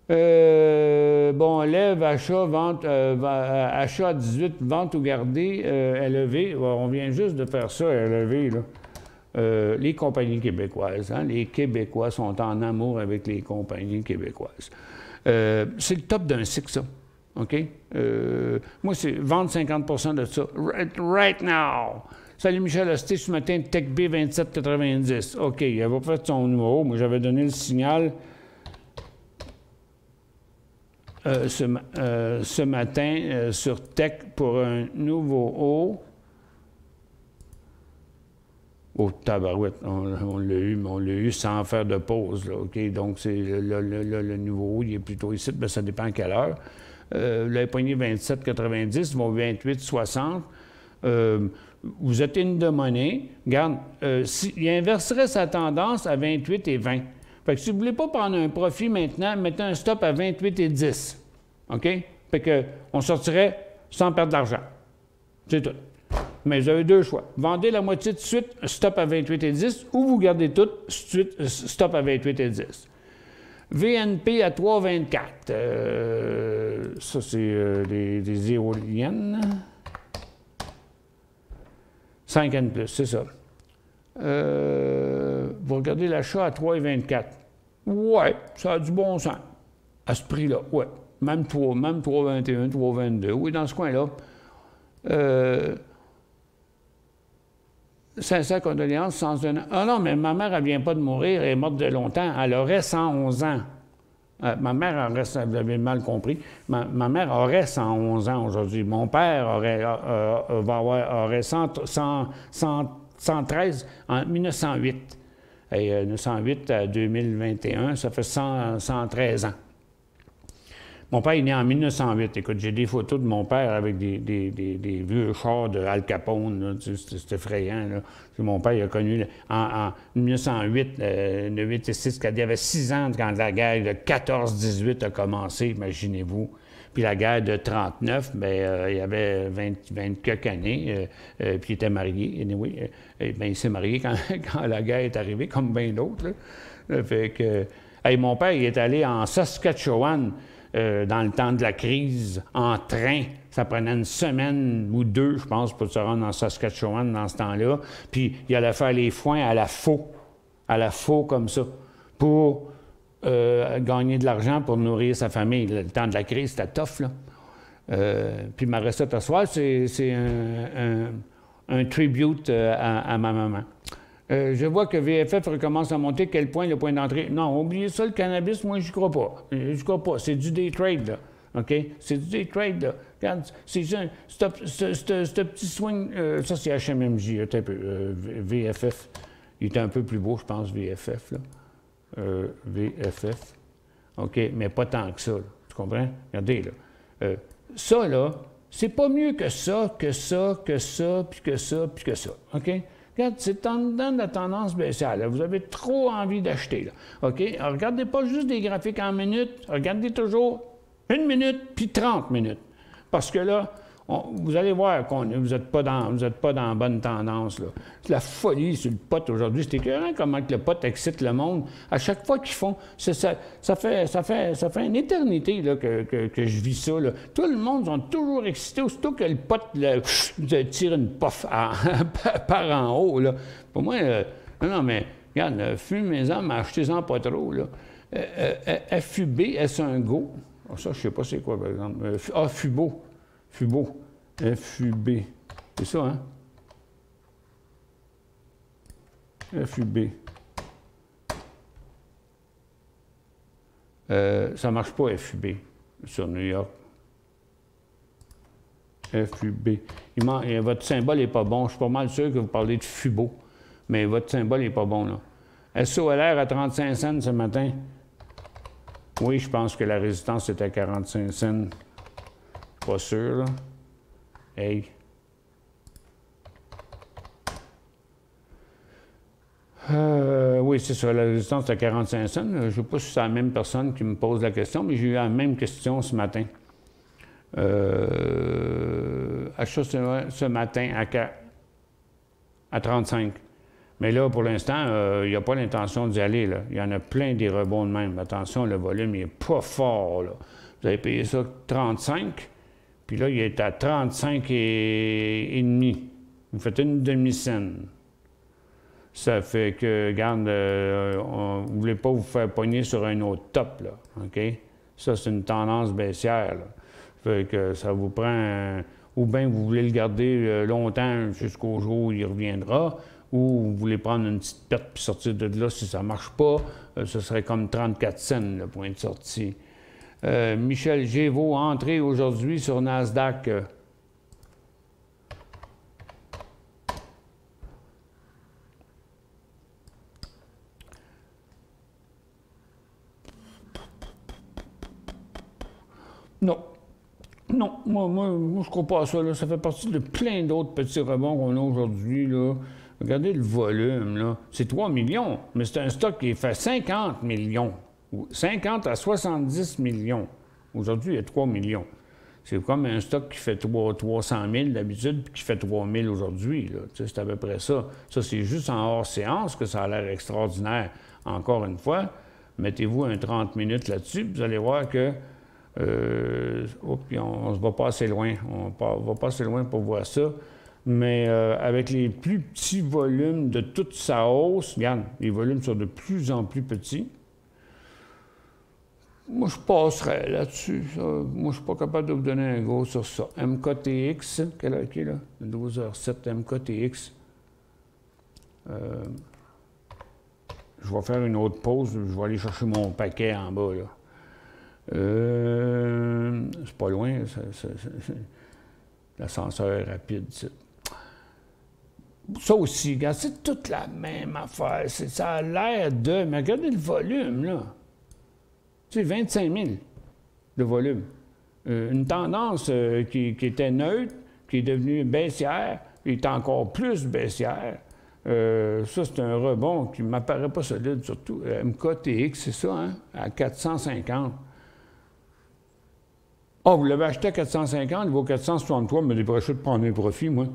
Bon, lève, achat, vente, achat à 18, vente ou garder, élevé. On vient juste de faire ça, élevé, là. Les compagnies québécoises. Hein? Les Québécois sont en amour avec les compagnies québécoises. C'est le top d'un cycle, ça. OK? Moi, c'est vendre 50 de ça. Right now! Salut Michel Hosté, ce matin, TechB 27,90. OK, elle va faire son numéro. Moi, j'avais donné le signal ce matin sur Tech pour un nouveau haut. Oh, tabarouette, on l'a eu, mais on l'a eu sans faire de pause. Là, OK? Donc, c'est le nouveau haut, il est plutôt ici, mais ça dépend à quelle heure. Le poignet 27,90, vont 28,60. Vous êtes in de monnaie. Regarde, il inverserait sa tendance à 28 et 20. Fait que si vous ne voulez pas prendre un profit maintenant, mettez un stop à 28 et 10. OK? Fait que on sortirait sans perdre d'argent. C'est tout. Mais vous avez deux choix. Vendez la moitié de suite, stop à 28 et 10, ou vous gardez tout, stop à 28 et 10. VNP à 3,24. Ça, c'est des éoliennes. 5 N+, c'est ça. Vous regardez l'achat à 3,24. Ouais, ça a du bon sens. À ce prix-là, ouais. Même 3,21, 3,22. Oui, dans ce coin-là. 500 condoléances, 101 ans. Ah non, mais ma mère, elle ne vient pas de mourir, elle est morte de longtemps. Elle aurait 111 ans. Ma mère aurait, vous avez mal compris, ma mère aurait 111 ans aujourd'hui. Mon père aurait 113 en 1908. Et 1908 à 2021, ça fait 113 ans. Mon père est né en 1908. Écoute, j'ai des photos de mon père avec des vieux chars de Al Capone. C'est effrayant. Là. Mon père il a connu en 1908, le 8 et 6, quand il avait 6 ans quand la guerre de 14-18 a commencé, imaginez-vous. Puis la guerre de 39, bien, il avait 20 quelques années, puis il était marié. Anyway, il s'est marié quand la guerre est arrivée, comme bien d'autres. Fait que, mon père, il est allé en Saskatchewan. Dans le temps de la crise, en train. Ça prenait une semaine ou deux, je pense, pour se rendre en Saskatchewan dans ce temps-là. Puis il allait faire les foins à la faux comme ça, pour gagner de l'argent pour nourrir sa famille. Le temps de la crise, c'était tough, là. Puis ma recette à soir, c'est un tribute à ma maman. Je vois que VFF recommence à monter. Quel point, le point d'entrée? Non, oubliez ça, le cannabis, moi, j'y crois pas. J'y crois pas. C'est du day trade, là. OK? C'est du day trade, là. Regarde, c'est ce petit swing, ça, c'est HMMJ, un peu. VFF, il est un peu plus beau, je pense, VFF, là. VFF. OK? Mais pas tant que ça, là. Tu comprends? Regardez, là. Ça, là, c'est pas mieux que ça, puis que ça, puis que ça. OK? Regarde, c'est dans la tendance baissière. Là. Vous avez trop envie d'acheter. Là. OK? Alors, regardez pas juste des graphiques en minutes. Regardez toujours 1 minute puis 30 minutes. Parce que là, vous allez voir que vous n'êtes pas dans la bonne tendance. C'est la folie sur le pot aujourd'hui. C'est écœurant comment que le pot excite le monde. À chaque fois qu'ils font, ça fait une éternité là, que je vis ça. Là. Tout le monde sont toujours excités. Aussitôt que le pot tire une puff par en haut. Là. Pour moi, non, mais regarde, fumez-en, mais achetez-en pas trop. Là. FUB, est-ce un go? Oh, ça, je ne sais pas c'est quoi, par exemple. FUBO. FUBO. FUB. C'est ça, hein? FUB. Ça ne marche pas, FUB, sur New York. FUB. Votre symbole n'est pas bon. Je suis pas mal sûr que vous parlez de FUBO, mais votre symbole n'est pas bon, là. SOLR à 35 cents ce matin. Oui, je pense que la résistance est à 45 cents. Pas sûr, là. Hey. Oui, Oui, c'est ça, la résistance de 45 cents. Je ne sais pas si c'est la même personne qui me pose la question, mais j'ai eu la même question ce matin. Achat ce matin à 35. Mais là, pour l'instant, il n'y a pas l'intention d'y aller. Là. Il y en a plein des rebonds de même. Attention, le volume n'est pas fort. Là. Vous avez payé ça 35, puis là, il est à 35 et demi. Vous faites une demi-scène. Ça fait que, regarde, vous ne voulez pas vous faire pogner sur un autre top, là, OK? Ça, c'est une tendance baissière, là. Fait que ça vous prend... ou bien vous voulez le garder longtemps jusqu'au jour où il reviendra, ou vous voulez prendre une petite perte puis sortir de là si ça ne marche pas. Ce serait comme 34 cents, le point de sortie. Michel Gévaux, entrée aujourd'hui sur Nasdaq. Non. Non, moi, je crois pas à ça. Là. Ça fait partie de plein d'autres petits rebonds qu'on a aujourd'hui. Là. Regardez le volume. Là. C'est 3 millions, mais c'est un stock qui fait 50 millions. 50 à 70 millions. Aujourd'hui, il y a 3 millions. C'est comme un stock qui fait 300 000 d'habitude, puis qui fait 3 000 aujourd'hui. C'est à peu près ça. Ça, c'est juste en hors séance que ça a l'air extraordinaire. Encore une fois, mettez-vous un 30 minutes là-dessus, puis vous allez voir que puis on se va pas assez loin. On va pas assez loin pour voir ça. Mais avec les plus petits volumes de toute sa hausse, regarde, les volumes sont de plus en plus petits. Moi, je passerais là-dessus. Moi, je suis pas capable de vous donner un go sur ça. MKTX, quelle heure qui est là? 12h07, MKTX. Je vais faire une autre pause. Je vais aller chercher mon paquet en bas, là. C'est pas loin, l'ascenseur est rapide. Ça aussi, regarde, c'est toute la même affaire. Ça a l'air de... Mais regardez le volume, là. Tu sais, 25 000 de volume. Une tendance qui était neutre, qui est devenue baissière, qui est encore plus baissière. Ça, c'est un rebond qui ne m'apparaît pas solide, surtout. MKTX, c'est ça, hein? À 450. Ah, vous l'avez acheté à 450, il vaut 463, mais dépêchez de prendre un profit, moi.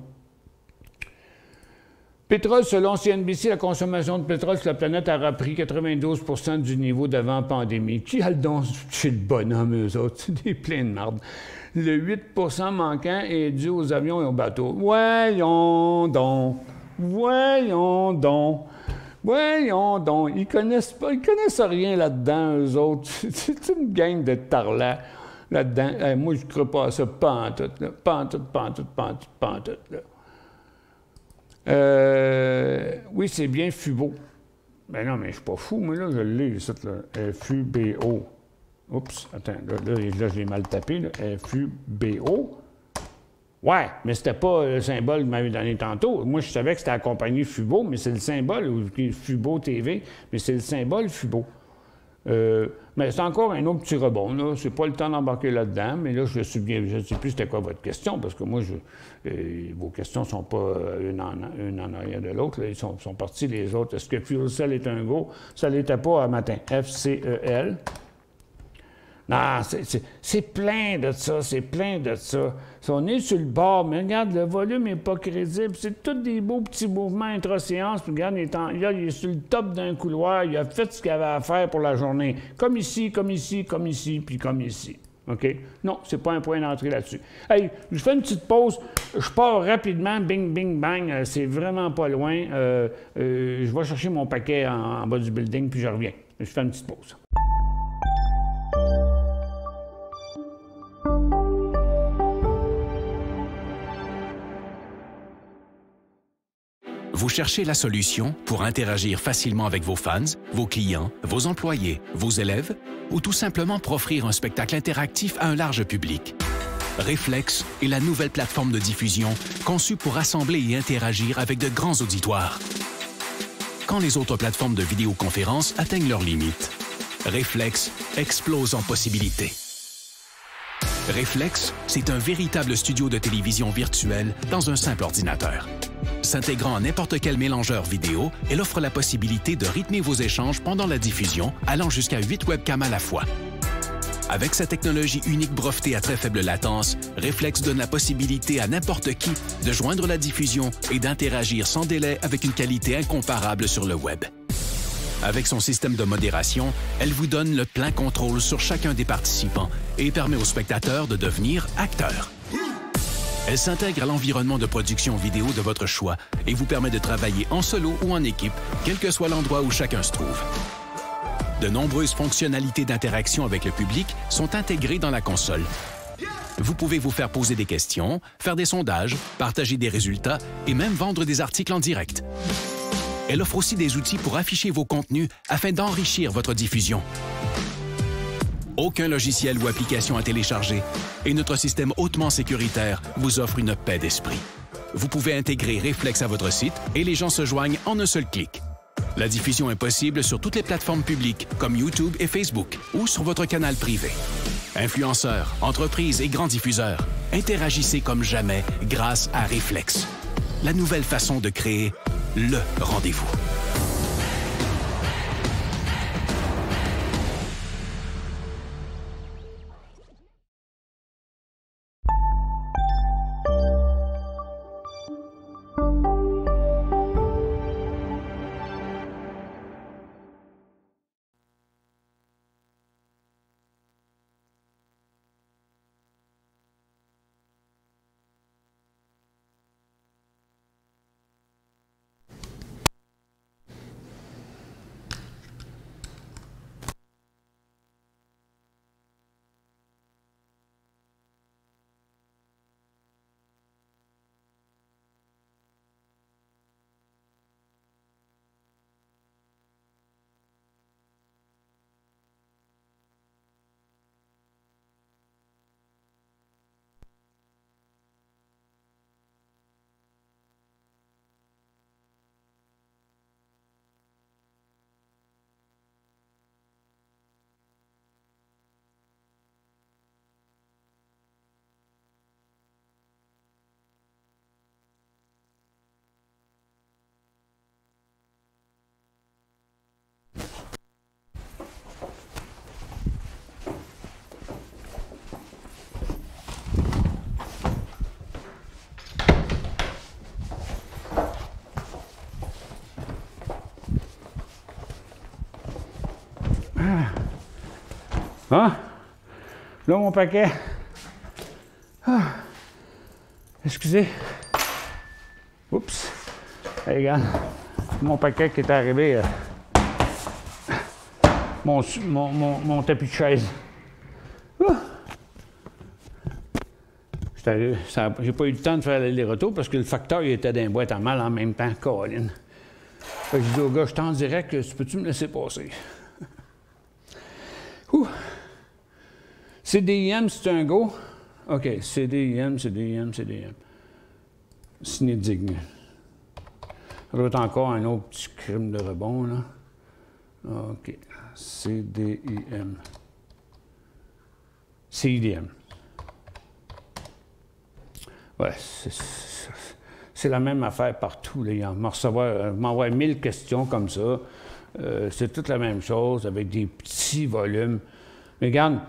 Pétrole, selon CNBC, la consommation de pétrole sur la planète a repris 92 % du niveau d'avant-pandémie. Qui a le don chez le bonhomme, eux autres? C'est des pleins de marde. Le 8 % manquant est dû aux avions et aux bateaux. Voyons donc! Voyons donc! Voyons donc! Ils connaissent rien là-dedans, eux autres. C'est une gang de tarlats. Là-dedans, moi, je ne crois pas à ça, pas en tout, là. Pas en tout, là. Oui, c'est bien FUBO. Ben non, mais je ne suis pas fou, moi, là, je l'ai, ça, là. FUBO. Oups, attends, là je l'ai mal tapé, là. FUBO. Ouais, mais c'était pas le symbole que m'avait donné tantôt. Moi, je savais que c'était la compagnie FUBO, mais c'est le symbole, ou FUBO TV, mais c'est le symbole FUBO. Mais c'est encore un autre petit rebond, là. C'est pas le temps d'embarquer là-dedans, mais là, je ne sais plus c'était quoi votre question, parce que moi, vos questions ne sont pas une en arrière de l'autre. Ils sont partis les autres. Est-ce que Fuel Cell est un go? Ça ne l'était pas à matin. FCEL. Non, c'est plein de ça, c'est plein de ça. On est sur le bord, mais regarde, le volume n'est pas crédible. C'est tous des beaux petits mouvements intra-séance. Puis regarde, il est sur le top d'un couloir. Il a fait ce qu'il avait à faire pour la journée. Comme ici, comme ici, comme ici, puis comme ici. OK? Non, c'est pas un point d'entrée là-dessus. Hey, je fais une petite pause. Je pars rapidement. Bing, bing, bang. C'est vraiment pas loin. Je vais chercher mon paquet en bas du building, puis je reviens. Je fais une petite pause.
Vous cherchez la solution pour interagir facilement avec vos fans, vos clients, vos employés, vos élèves ou tout simplement pour offrir un spectacle interactif à un large public. Reflex est la nouvelle plateforme de diffusion conçue pour rassembler et interagir avec de grands auditoires. Quand les autres plateformes de vidéoconférence atteignent leurs limites, Reflex explose en possibilités. Reflex, c'est un véritable studio de télévision virtuel dans un simple ordinateur. S'intégrant à n'importe quel mélangeur vidéo, elle offre la possibilité de rythmer vos échanges pendant la diffusion, allant jusqu'à 8 webcams à la fois. Avec sa technologie unique brevetée à très faible latence, Reflex donne la possibilité à n'importe qui de joindre la diffusion et d'interagir sans délai avec une qualité incomparable sur le web. Avec son système de modération, elle vous donne le plein contrôle sur chacun des participants et permet aux spectateurs de devenir acteurs. Elle s'intègre à l'environnement de production vidéo de votre choix et vous permet de travailler en solo ou en équipe, quel que soit l'endroit où chacun se trouve. De nombreuses fonctionnalités d'interaction avec le public sont intégrées dans la console. Vous pouvez vous faire poser des questions, faire des sondages, partager des résultats et même vendre des articles en direct. Elle offre aussi des outils pour afficher vos contenus afin d'enrichir votre diffusion. Aucun logiciel ou application à télécharger et notre système hautement sécuritaire vous offre une paix d'esprit. Vous pouvez intégrer Reflex à votre site et les gens se joignent en un seul clic. La diffusion est possible sur toutes les plateformes publiques comme YouTube et Facebook ou sur votre canal privé. Influenceurs, entreprises et grands diffuseurs, interagissez comme jamais grâce à Reflex. La nouvelle façon de créer le rendez-vous.
Ah! Là, mon paquet. Ah! Excusez. Oups. Hey, regarde. Mon paquet qui est arrivé. Mon tapis de chaise. Ah! J'ai pas eu le temps de faire l'aller-retour parce que le facteur il était dans une boîte à mal en même temps, Colin. Fait que je dis au gars, je t'en dirais que peux-tu me laisser passer? Ouh! CDIM, c'est un go? OK, CDIM. Signé digne. Route encore un autre petit crime de rebond, là. OK. CDIM. CIDM. Ouais, c'est la même affaire partout. Là. M'envoie 1000 questions comme ça. C'est toute la même chose avec des petits volumes. Mais regarde,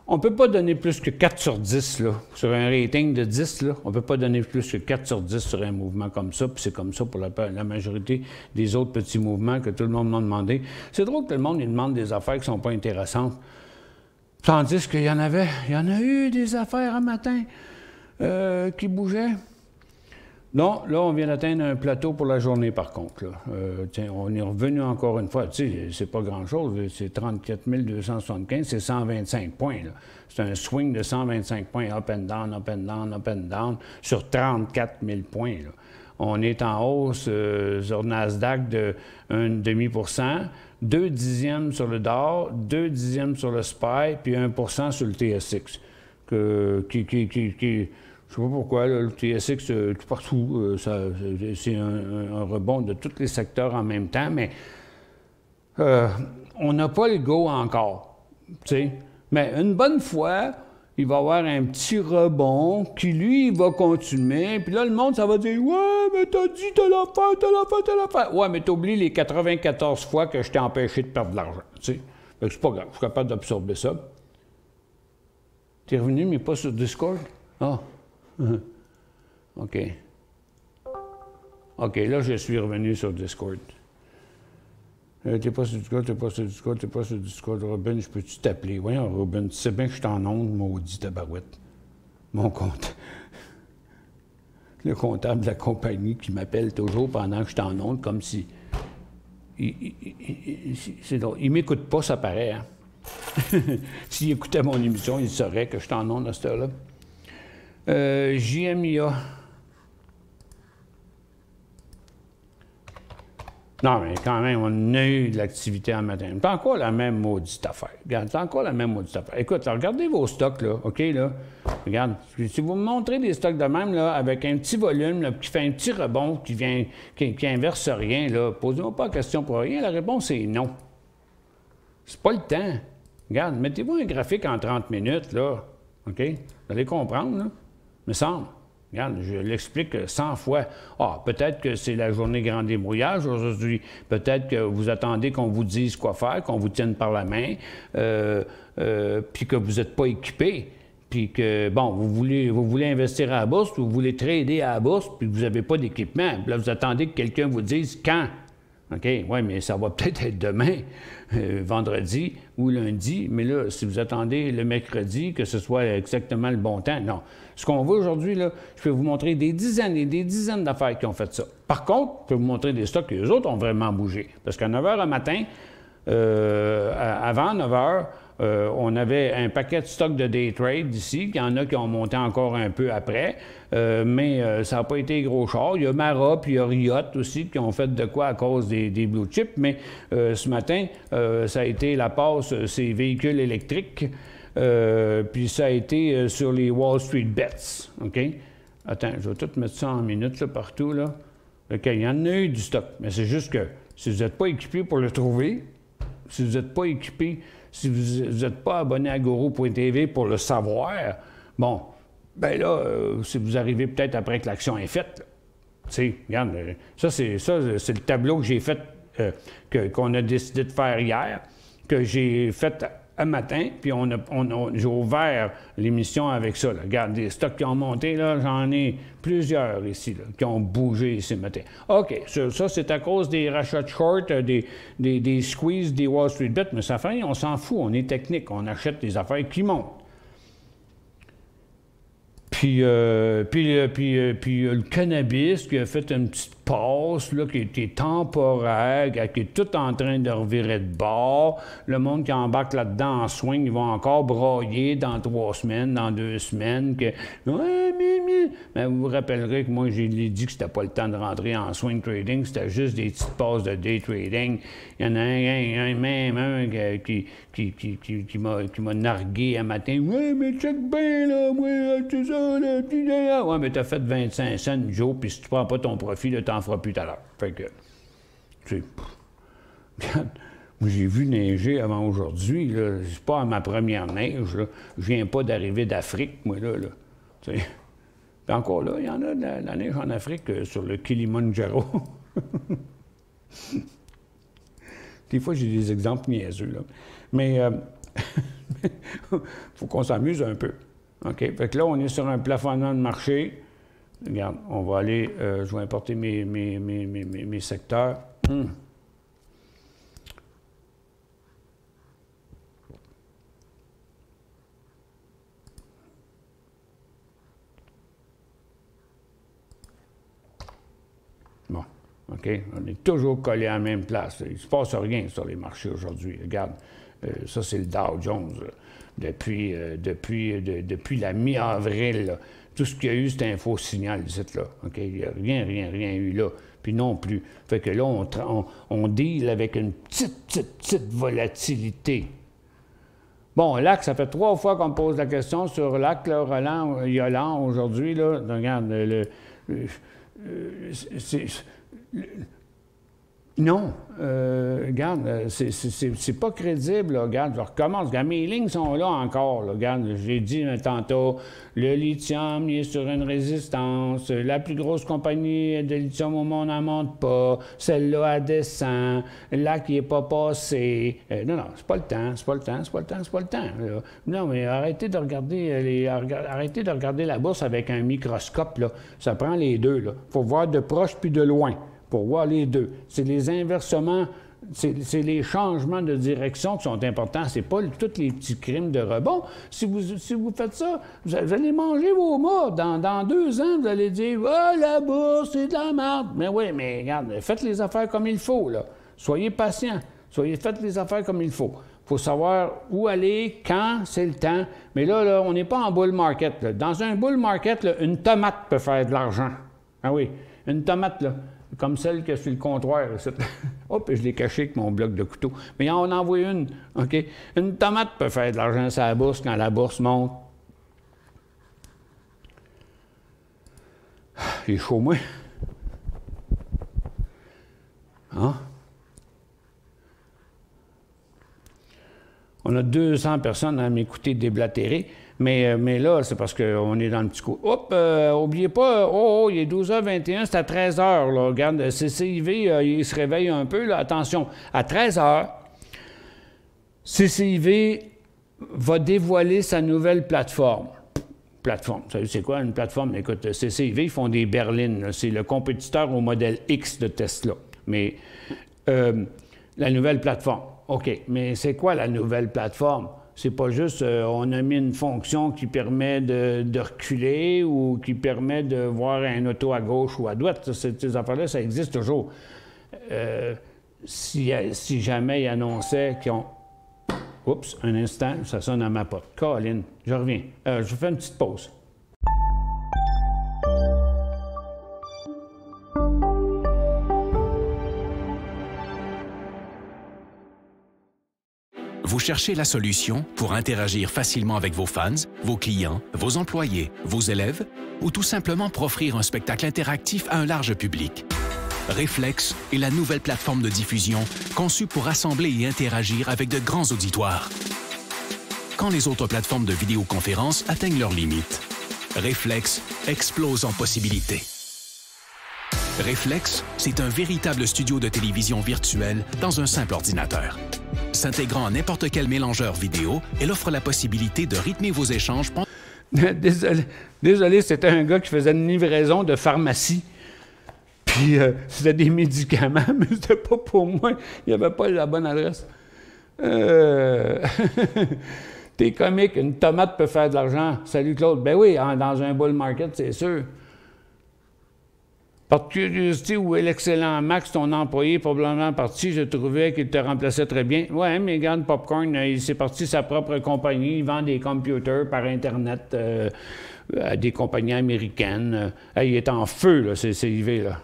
on ne peut pas donner plus que 4 sur 10 là, sur un rating de 10. Là, on ne peut pas donner plus que 4 sur 10 sur un mouvement comme ça. Puis c'est comme ça pour la majorité des autres petits mouvements que tout le monde m'a demandé. C'est drôle que le monde il demande des affaires qui ne sont pas intéressantes. Tandis qu'il y en a eu des affaires un matin qui bougeaient. Non, là, on vient d'atteindre un plateau pour la journée, par contre. Là. Tiens, on est revenu encore une fois. Tu sais, c'est pas grand-chose. C'est 34 275, c'est 125 points. C'est un swing de 125 points, up and down, up and down, up and down, sur 34 000 points. Là. On est en hausse sur Nasdaq de 1,5%, 2 dixièmes sur le Dow, 2 dixièmes sur le SPY, puis 1% sur le TSX. Je ne sais pas pourquoi, là, le TSX, tout partout, c'est un rebond de tous les secteurs en même temps, mais on n'a pas le go encore, tu sais. Mais une bonne fois, il va y avoir un petit rebond qui, lui, il va continuer. Puis là, le monde, ça va dire « Ouais, mais t'as dit telle affaire. Ouais, mais t'as oublié les 94 fois que je t'ai empêché de perdre de l'argent. Tu sais. Fait que c'est pas grave, je suis capable d'absorber ça. T'es revenu, mais pas sur Discord? Ah. OK. OK, là, je suis revenu sur Discord. T'es pas sur Discord, t'es pas sur Discord, t'es pas sur Discord. Robin, je peux-tu t'appeler? Voyons, Robin, tu sais bien que je suis en onde, maudit tabarouette. Mon compte. Le comptable de la compagnie qui m'appelle toujours pendant que je suis en onde, comme si... c'est drôle. Il m'écoute pas, ça paraît, hein? S'il écoutait mon émission, il saurait que je suis en onde à cette heure-là. JMIA. Non, mais quand même, on a eu de l'activité en matin. C'est encore la même maudite affaire. Regarde, c'est encore la même maudite affaire. Écoute, là, regardez vos stocks, là, OK, là. Regarde, si vous me montrez des stocks de même, là, avec un petit volume, là, qui fait un petit rebond, qui inverse rien, là, posez-moi pas la question pour rien, la réponse est non. C'est pas le temps. Regarde, mettez-vous un graphique en 30 minutes, là, OK? Vous allez comprendre, là, me semble. Regarde, je l'explique 100 fois. Ah, peut-être que c'est la journée grand débrouillage aujourd'hui. Peut-être que vous attendez qu'on vous dise quoi faire, qu'on vous tienne par la main, puis que vous n'êtes pas équipé. Puis que, bon, vous voulez investir à la bourse, vous voulez trader à la bourse, puis vous n'avez pas d'équipement. Puis là, vous attendez que quelqu'un vous dise quand. OK, oui, mais ça va peut-être être demain, vendredi ou lundi, mais là, si vous attendez le mercredi, que ce soit exactement le bon temps, non. Ce qu'on veut aujourd'hui, là, je peux vous montrer des dizaines et des dizaines d'affaires qui ont fait ça. Par contre, je peux vous montrer des stocks que les autres ont vraiment bougé. Parce qu'à 9 h le matin, avant 9 h, on avait un paquet de stocks de day trade ici. Il y en a qui ont monté encore un peu après, mais ça n'a pas été gros char. Il y a Mara puis il y a Riot aussi qui ont fait de quoi à cause des blue chips. Mais ce matin, ça a été la passe ces véhicules électriques. Puis ça a été sur les Wall Street Bets. OK? Attends, je vais tout mettre ça en minutes là, partout. Là. OK, il y en a eu du stock. Mais c'est juste que si vous n'êtes pas équipé pour le trouver, si vous n'êtes pas équipé, si vous n'êtes pas abonné à Guru.tv pour le savoir, bon, ben là, si vous arrivez peut-être après que l'action est faite, tu sais, regarde, ça c'est le tableau que j'ai fait, qu'on a décidé de faire hier, que j'ai fait un matin, puis j'ai ouvert l'émission avec ça. Là. Regarde, des stocks qui ont monté, là, j'en ai plusieurs ici, là, qui ont bougé ici ce matin. OK, ça c'est à cause des rachats de short, des squeezes des Wall Street Bets, mais ça fait rien, on s'en fout, on est technique, on achète des affaires qui montent. Puis le cannabis qui a fait une petite passe, là, qui était temporaire, qui est tout en train de revirer de bord. Le monde qui embarque là-dedans en swing, ils vont encore broyer dans 3 semaines, dans 2 semaines. Ouais, mais vous vous rappellerez que moi, j'ai dit que c'était pas le temps de rentrer en swing trading, c'était juste des petites passes de day trading. Il y en a un qui m'a nargué un matin. Ouais, mais check bien, là, moi, c'est ça, là, ouais, mais t'as fait 25 cents, Joe, puis si tu prends pas ton profit, là, t'en feras plus tout à l'heure. Fait que, tu sais, regarde, moi, j'ai vu neiger avant aujourd'hui, là. C'est pas à ma première neige, là. Je viens pas d'arriver d'Afrique, moi, là. Tu sais. Puis encore là, il y en a de la neige en Afrique sur le Kilimandjaro. Des fois, j'ai des exemples niaiseux, là. Mais faut qu'on s'amuse un peu. OK? Fait que là, on est sur un plafonnement de marché. Regarde, on va aller... je vais importer mes secteurs. Bon, OK? On est toujours collé à la même place. Il ne se passe rien sur les marchés aujourd'hui. Regarde, ça, c'est le Dow Jones. Depuis la mi-avril, tout ce qu'il y a eu, c'était un faux signal, là. OK? Il n'y a rien eu là. Puis non plus. Fait que là, on deal avec une petite volatilité. Bon, LAC, ça fait 3 fois qu'on me pose la question sur LAC, là, Roland Yolland, aujourd'hui, là. Non. Regarde, c'est pas crédible. Là. Regarde, je recommence. Regarde, mes lignes sont là encore. Là. Regarde, j'ai dit tantôt, le lithium, il est sur une résistance. La plus grosse compagnie de lithium au monde n'en monte pas. Celle-là, elle descend. Là, qui n'est pas passé. Non, c'est pas le temps. C'est pas le temps. C'est pas le temps. C'est pas le temps. Là. Non, mais arrêtez de regarder arrêtez de regarder la bourse avec un microscope. Là. Ça prend les deux. Il faut voir de proche puis de loin. Pour voir les deux. C'est les inversements, c'est les changements de direction qui sont importants. C'est pas tous les petits crimes de rebond. Si vous faites ça, vous allez manger vos morts. Dans 2 ans, vous allez dire « Ah, la bourse, c'est de la merde! » Mais oui, mais regarde, faites les affaires comme il faut, là. Soyez patient. Faites les affaires comme il faut. Il faut savoir où aller, quand, c'est le temps. Mais là, on n'est pas en bull market. Là. Dans un bull market, là, une tomate peut faire de l'argent. Ah oui, une tomate, là. Comme celle qui est sur le comptoir. Hop, je l'ai caché avec mon bloc de couteau. Mais on en envoie une, OK? Une tomate peut faire de l'argent sur la bourse quand la bourse monte. Il est chaud, moi. Hein? On a 200 personnes à m'écouter déblatérer. Mais là, c'est parce qu'on est dans le petit coup. Hop, oubliez pas, il est 12h21, c'est à 13h. Là. Regarde, CCIV, il se réveille un peu. Là. Attention, à 13h, CCIV va dévoiler sa nouvelle plateforme. Plateforme, vous savez, c'est quoi une plateforme? Écoute, CCIV, ils font des berlines. C'est le compétiteur au modèle X de Tesla. Mais la nouvelle plateforme, OK, mais c'est quoi la nouvelle plateforme? C'est pas juste, on a mis une fonction qui permet de reculer ou qui permet de voir un auto à gauche ou à droite. Ces affaires-là, ça existe toujours. Si jamais ils annonçaient qu'ils ont... Oups, un instant, ça sonne à ma porte. Colin, je reviens. Je vous fais une petite pause.
Vous cherchez la solution pour interagir facilement avec vos fans, vos clients, vos employés, vos élèves ou tout simplement pour offrir un spectacle interactif à un large public. Reflex est la nouvelle plateforme de diffusion conçue pour rassembler et interagir avec de grands auditoires. Quand les autres plateformes de vidéoconférence atteignent leurs limites, Reflex explose en possibilités. Reflex, c'est un véritable studio de télévision virtuelle dans un simple ordinateur. S'intégrant à n'importe quel mélangeur vidéo, elle offre la possibilité de rythmer vos échanges.
Désolé, c'était un gars qui faisait une livraison de pharmacie. Puis c'était des médicaments, mais c'était pas pour moi. Il n'y avait pas la bonne adresse. T'es comique, une tomate peut faire de l'argent. Salut Claude. Ben oui, dans un bull market, c'est sûr. Par curiosité, où est l'excellent Max, ton employé, probablement parti, je trouvais qu'il te remplaçait très bien. Ouais, mais regarde, Popcorn, il s'est parti sa propre compagnie, il vend des computers par Internet à des compagnies américaines. Il est en feu, là, CCIV, là.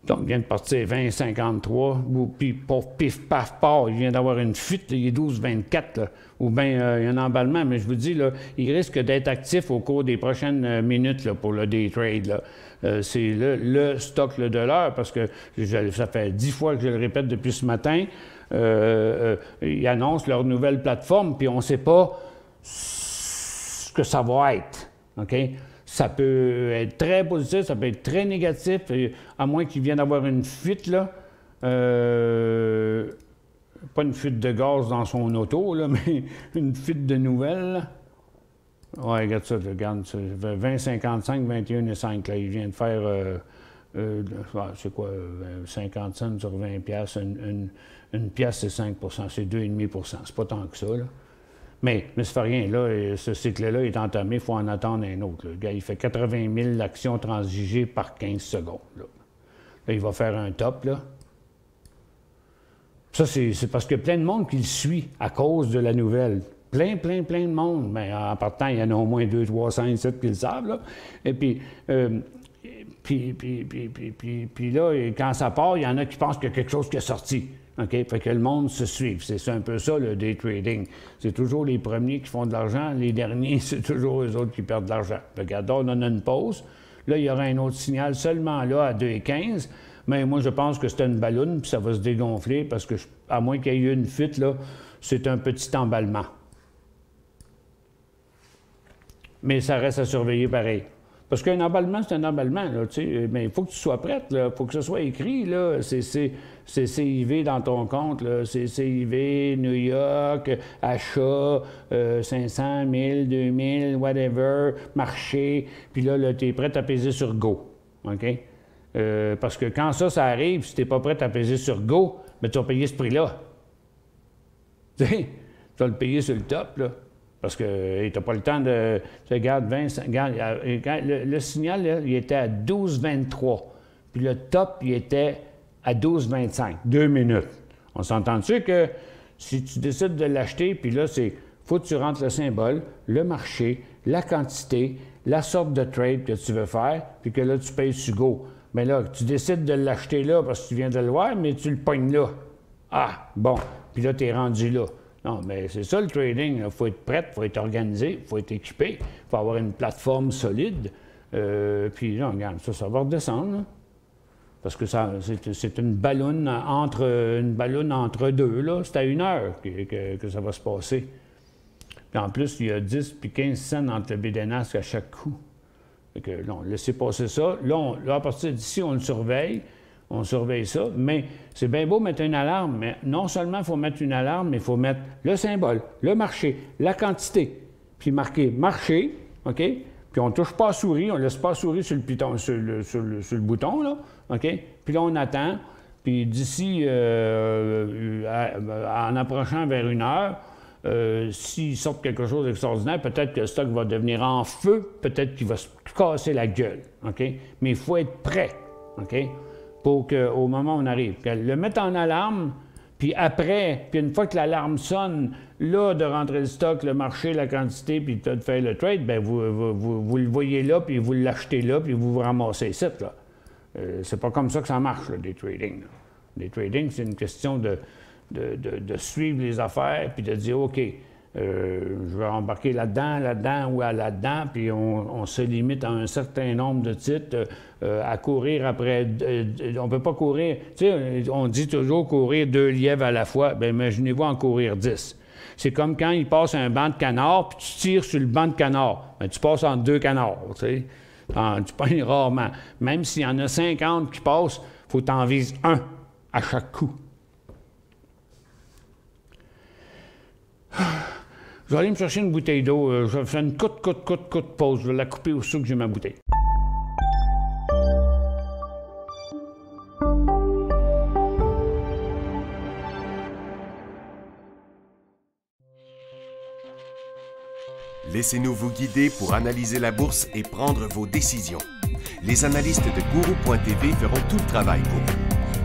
Donc, il vient de partir 20,53, puis pour pif, paf, paf, il vient d'avoir une fuite, il est 12,24, là, ou bien il y a un emballement, mais je vous dis, là, il risque d'être actif au cours des prochaines minutes là, pour le day trade. Là. C'est le stock là, de l'heure, parce que ça fait 10 fois que je le répète depuis ce matin, ils annoncent leur nouvelle plateforme, puis on ne sait pas ce que ça va être, OK? Ça peut être très positif, ça peut être très négatif, à moins qu'il vienne d'avoir une fuite, là. Pas une fuite de gaz dans son auto, là, mais une fuite de nouvelles. Ouais, regarde ça, regarde, 20,55, 21,5, là. Il vient de faire, c'est quoi, 50 cents sur 20 piastres. Une pièce, c'est 5 c'est 2,5 c'est pas tant que ça, là. Mais ça fait rien, là, ce cycle-là est entamé, il faut en attendre un autre. Là. Le gars, il fait 80 000 actions transigées par 15 secondes. Là, il va faire un top, là. Ça, c'est parce qu'il y a plein de monde qui le suit à cause de la nouvelle. Plein de monde. Mais en partant, il y en a au moins 2, 3, 5, 7 qui le savent, là. Et puis là, quand ça part, il y en a qui pensent qu'il y a quelque chose qui est sorti. OK? Fait que le monde se suive. C'est un peu ça, le day trading. C'est toujours les premiers qui font de l'argent. Les derniers, c'est toujours eux autres qui perdent de l'argent. Fait que, on en a une pause. Là, il y aura un autre signal seulement là, à 2,15. Mais moi, je pense que c'est une balloune, puis ça va se dégonfler, parce que, à moins qu'il y ait eu une fuite, là, c'est un petit emballement. Mais ça reste à surveiller pareil. Parce qu'un emballement, c'est un emballement, là, tu sais. Mais il faut que tu sois prête, là. Il faut que ce soit écrit, là. C'est CIV dans ton compte, là. C'est CIV, New York, achat, 500, 1000, 2000, whatever, marché. Puis là, tu es prêt à peser sur Go. OK? Parce que quand ça arrive, si tu n'es pas prêt à peser sur Go, bien, tu vas payer ce prix-là. Tu sais, tu vas le payer sur le top, là. Parce que tu n'as pas le temps de... Tu regardes, le signal, là, il était à 12,23. Puis le top, il était à 12,25. 2 minutes. On s'entend-tu que si tu décides de l'acheter, puis là, c'est... faut que tu rentres le symbole, le marché, la quantité, la sorte de trade que tu veux faire, puis que là, tu payes sur Go. Mais là, tu décides de l'acheter là parce que tu viens de le voir, mais tu le pognes là. Ah, bon. Puis là, tu es rendu là. Non, mais c'est ça le trading. Il faut être prêt, il faut être organisé, il faut être équipé, il faut avoir une plateforme solide. Puis là, regarde, ça va redescendre. Là. Parce que c'est une balloune entre deux. Là. C'est à 1 heure que ça va se passer. Puis en plus, il y a 10 puis 15 cents entre le bid et NASDAQ à chaque coup. Fait que, là, laissez passer ça. Là, à partir d'ici, on le surveille. On surveille ça, mais c'est bien beau mettre une alarme, mais non seulement il faut mettre une alarme, mais il faut mettre le symbole, le marché, la quantité, puis marquer marché, OK? Puis on ne touche pas à la souris, on ne laisse pas la souris sur le, piton, sur le bouton, là, OK? Puis là, on attend, puis d'ici, en approchant vers 1 heure, s'il sort quelque chose d'extraordinaire, peut-être que le stock va devenir en feu, peut-être qu'il va se casser la gueule, OK? Mais il faut être prêt, OK? Pour qu'au moment où on arrive, le mettre en alarme, puis après, puis une fois que l'alarme sonne, là, de rentrer le stock, le marché, la quantité, puis de faire le trade, bien, vous le voyez là, puis vous l'achetez là, puis vous ramassez ça, là. C'est pas comme ça que ça marche, le day trading. Là. Le day trading, c'est une question de suivre les affaires, puis de dire, OK, je vais embarquer là-dedans ou là-dedans, puis on se limite à un certain nombre de titres à courir après. On ne peut pas courir. Tu sais, on dit toujours courir 2 lièvres à la fois. Bien, imaginez-vous en courir 10. C'est comme quand il passe un banc de canard, puis tu tires sur le banc de canard. Bien, tu passes entre 2 canards, tu sais. Tu pognes rarement. Même s'il y en a 50 qui passent, il faut que tu en vises 1 à chaque coup. Je vais aller me chercher une bouteille d'eau. Je vais faire une courte pause. Je vais la couper au sou que j'ai ma bouteille.
Laissez-nous vous guider pour analyser la bourse et prendre vos décisions. Les analystes de Guru.tv feront tout le travail pour vous.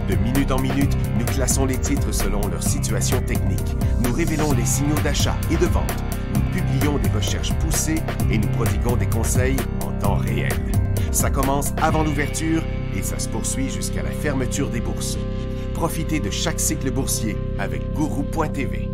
De minute en minute, nous classons les titres selon leur situation technique. Nous révélons les signaux d'achat et de vente. Nous publions des recherches poussées et nous prodiguons des conseils en temps réel. Ça commence avant l'ouverture et ça se poursuit jusqu'à la fermeture des bourses. Profitez de chaque cycle boursier avec Guru.tv.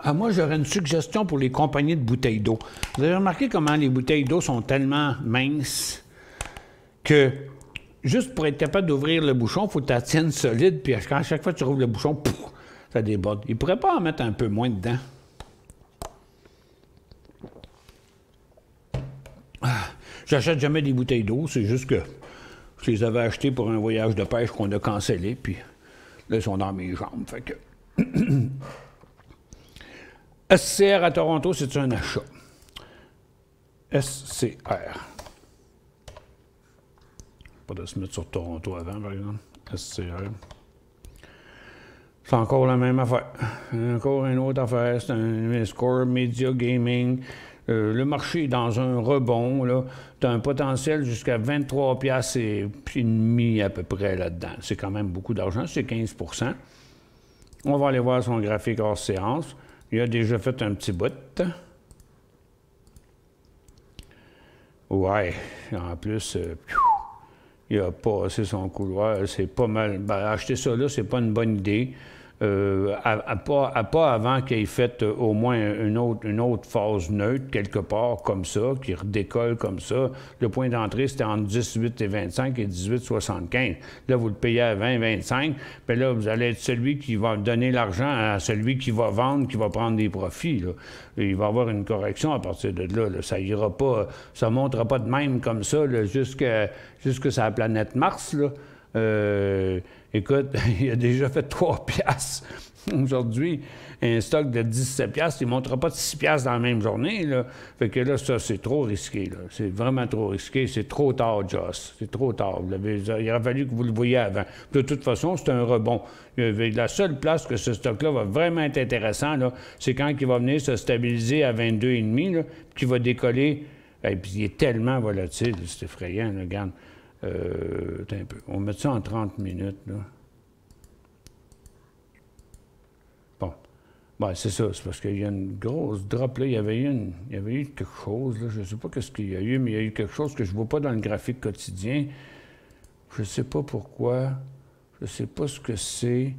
Ah, moi, j'aurais une suggestion pour les compagnies de bouteilles d'eau. Vous avez remarqué comment les bouteilles d'eau sont tellement minces que juste pour être capable d'ouvrir le bouchon, il faut que tu la tiennes solide, puis à chaque fois que tu rouvres le bouchon, pouf, ça déborde. Ils ne pourraient pas en mettre un peu moins dedans. J'achète jamais des bouteilles d'eau, c'est juste que je les avais achetées pour un voyage de pêche qu'on a cancellé, puis là, ils sont dans mes jambes. Fait que... SCR à Toronto, c'est un achat. SCR. Pas de se mettre sur Toronto avant, par exemple. SCR. C'est encore la même affaire. Encore une autre affaire. C'est un score Media Gaming. Le marché est dans un rebond. Tu as un potentiel jusqu'à 23 piastres et demi à peu près là-dedans. C'est quand même beaucoup d'argent, c'est 15 %. On va aller voir son graphique hors séance. Il a déjà fait un petit bout. Ouais, en plus, il a passé son couloir. C'est pas mal. Ben, acheter ça là, c'est pas une bonne idée. Pas avant qu'il ait fait au moins une autre phase neutre, quelque part, comme ça, qui redécolle comme ça. Le point d'entrée, c'était entre 18 et 25 et 18,75. Là, vous le payez à 20, 25. Puis là, vous allez être celui qui va donner l'argent à celui qui va vendre, qui va prendre des profits. Là. Il va y avoir une correction à partir de là. Ça ira pas, ça ne montera pas de même comme ça jusqu'à la planète Mars, là. Écoute, il a déjà fait 3 piastres. Aujourd'hui, un stock de 17 piastres, il ne montera pas de 6 piastres dans la même journée. Là. Fait que là, ça, c'est trop risqué. C'est vraiment trop risqué. C'est trop tard, Joss. C'est trop tard. Il aurait fallu que vous le voyiez avant. De toute façon, c'est un rebond. La seule place que ce stock-là va vraiment être intéressant, c'est quand il va venir se stabiliser à 22,5, puis qu'il va décoller. Et puis, il est tellement volatile. C'est effrayant, là, regarde. Un peu. On met ça en 30 minutes, là. Bon. Ben, c'est ça. C'est parce qu'il y a une grosse drop, là. Il y avait eu quelque chose, là. Je ne sais pas qu'est-ce qu'il y a eu, mais il y a eu quelque chose que je ne vois pas dans le graphique quotidien. Je ne sais pas pourquoi. Je ne sais pas ce que c'est.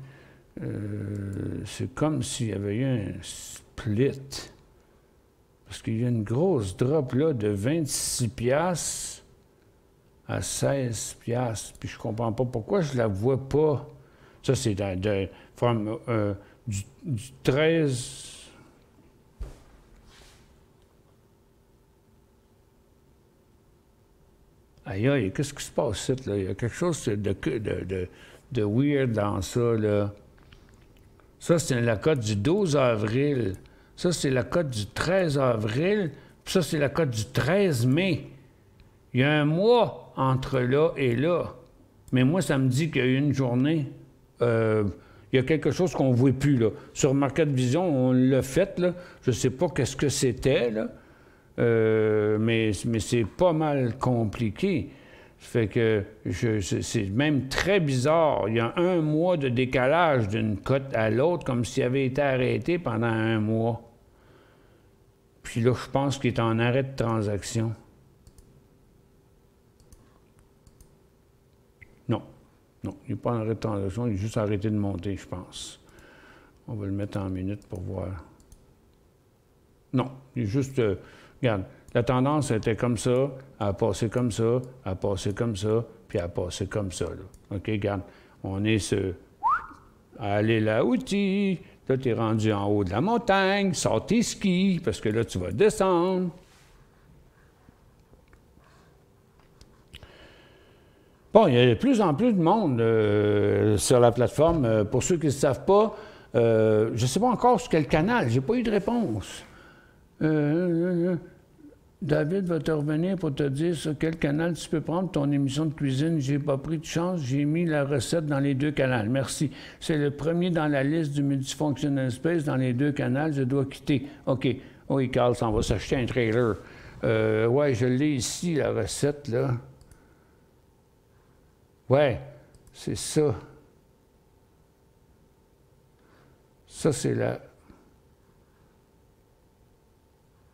C'est comme s'il y avait eu un split. Parce qu'il y a une grosse drop, là, de 26 piastres à 16 piastres. Puis je comprends pas pourquoi je la vois pas. Ça, c'est du 13... Aïe, aïe, qu'est-ce qui se passe ici, là? Il y a quelque chose de weird dans ça, là. Ça, c'est la cote du 12 avril. Ça, c'est la cote du 13 avril. Puis ça, c'est la cote du 13 mai. Il y a un mois entre là et là. Mais moi, ça me dit qu'il y a eu une journée. Il y a quelque chose qu'on ne voit plus, là. Sur Market Vision, on l'a fait, là. Je ne sais pas qu'est-ce que c'était, là. Mais c'est pas mal compliqué. Fait que c'est même très bizarre. Il y a un mois de décalage d'une cote à l'autre, comme s'il avait été arrêté pendant un mois. Puis là, je pense qu'il est en arrêt de transaction. Non, il n'est pas en arrêt de transaction, il est juste arrêté de monter, je pense. On va le mettre en minutes pour voir. Non, il est juste... regarde, la tendance était comme ça, elle a passé comme ça, elle a passé comme ça, puis elle a passé comme ça, là. OK, regarde, on est aller là, outil. Là, tu es rendu en haut de la montagne, sors tes skis, parce que là, tu vas descendre. Bon, il y a de plus en plus de monde sur la plateforme. Pour ceux qui ne savent pas, je ne sais pas encore sur quel canal. Je n'ai pas eu de réponse. David va te revenir pour te dire sur quel canal tu peux prendre ton émission de cuisine. J'ai pas pris de chance. J'ai mis la recette dans les 2 canaux. Merci. C'est le premier dans la liste du Multifunctional Space dans les 2 canaux. Je dois quitter. OK. Oui, Carl s'en va s'acheter un trailer. Ouais, je l'ai ici, la recette, là. Ouais, c'est ça. Ça, c'est la...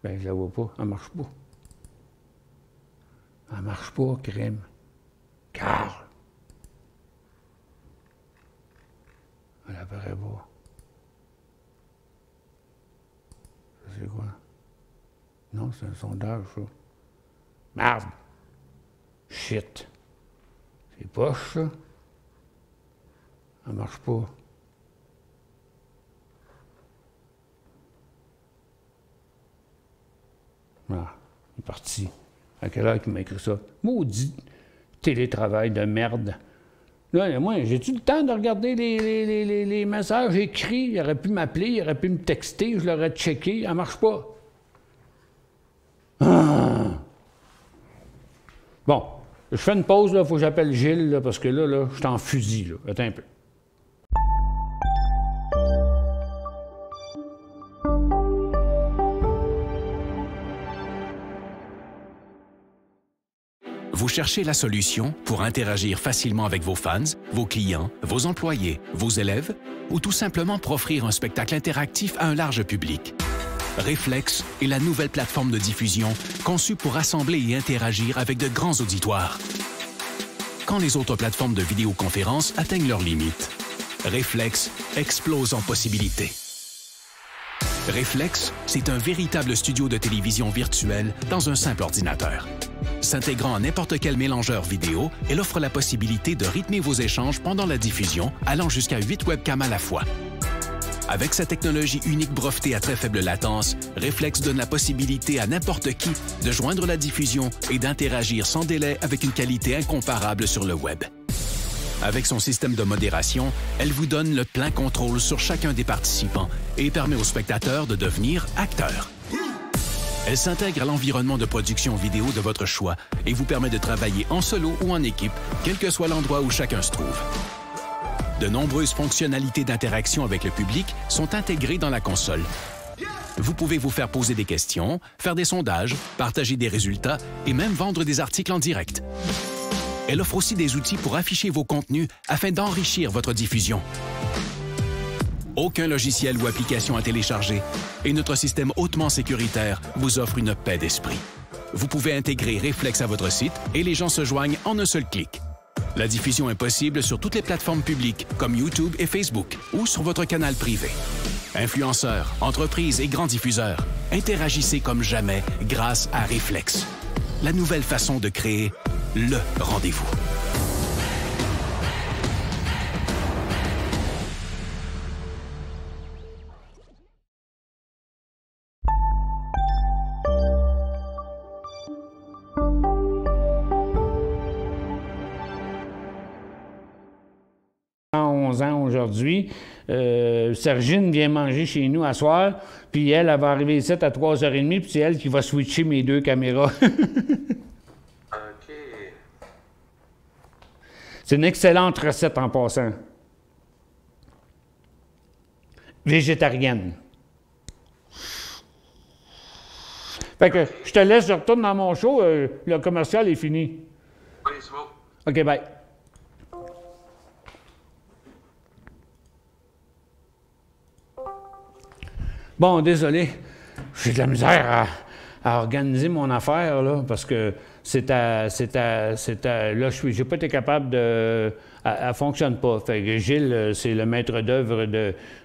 Ben, je la vois pas. Elle marche pas. Elle marche pas, crème. Carl. Elle apparaît pas. Ça, c'est quoi? Non, c'est un sondage, ça. Merde! Shit! C'est poche, ça. Elle marche pas. Ah, il est parti. À quelle heure qu'il m'a écrit ça? Maudit télétravail de merde. Là, moi, j'ai-tu le temps de regarder les messages écrits? Il aurait pu m'appeler, il aurait pu me texter, je l'aurais checké. Elle marche pas. Ah. Bon. Je fais une pause, il faut que j'appelle Gilles, là, parce que là, je suis en fusil. Là. Attends un peu.
Vous cherchez la solution pour interagir facilement avec vos fans, vos clients, vos employés, vos élèves ou tout simplement pour offrir un spectacle interactif à un large public. Reflex est la nouvelle plateforme de diffusion conçue pour rassembler et interagir avec de grands auditoires. Quand les autres plateformes de vidéoconférence atteignent leurs limites, Reflex explose en possibilités. Reflex, c'est un véritable studio de télévision virtuelle dans un simple ordinateur. S'intégrant à n'importe quel mélangeur vidéo, elle offre la possibilité de rythmer vos échanges pendant la diffusion, allant jusqu'à 8 webcams à la fois. Avec sa technologie unique brevetée à très faible latence, Reflex donne la possibilité à n'importe qui de joindre la diffusion et d'interagir sans délai avec une qualité incomparable sur le web. Avec son système de modération, elle vous donne le plein contrôle sur chacun des participants et permet aux spectateurs de devenir acteurs. Elle s'intègre à l'environnement de production vidéo de votre choix et vous permet de travailler en solo ou en équipe, quel que soit l'endroit où chacun se trouve. De nombreuses fonctionnalités d'interaction avec le public sont intégrées dans la console. Vous pouvez vous faire poser des questions, faire des sondages, partager des résultats et même vendre des articles en direct. Elle offre aussi des outils pour afficher vos contenus afin d'enrichir votre diffusion. Aucun logiciel ou application à télécharger et notre système hautement sécuritaire vous offre une paix d'esprit. Vous pouvez intégrer Reflex à votre site et les gens se joignent en un seul clic. La diffusion est possible sur toutes les plateformes publiques comme YouTube et Facebook ou sur votre canal privé. Influenceurs, entreprises et grands diffuseurs, interagissez comme jamais grâce à Reflex. La nouvelle façon de créer le rendez-vous.
Ans aujourd'hui. Sergine vient manger chez nous à soir, puis elle va arriver ici à 3h30, puis c'est elle qui va switcher mes deux caméras.
OK.
C'est une excellente recette en passant. Végétarienne. Fait que je te laisse, je retourne dans mon show, le commercial est fini.
Oui, c'est bon.
OK, bye. Bon, désolé, j'ai de la misère à organiser mon affaire, là, parce que là, j'ai pas été capable de... Elle fonctionne pas. Fait que Gilles, c'est le maître d'œuvre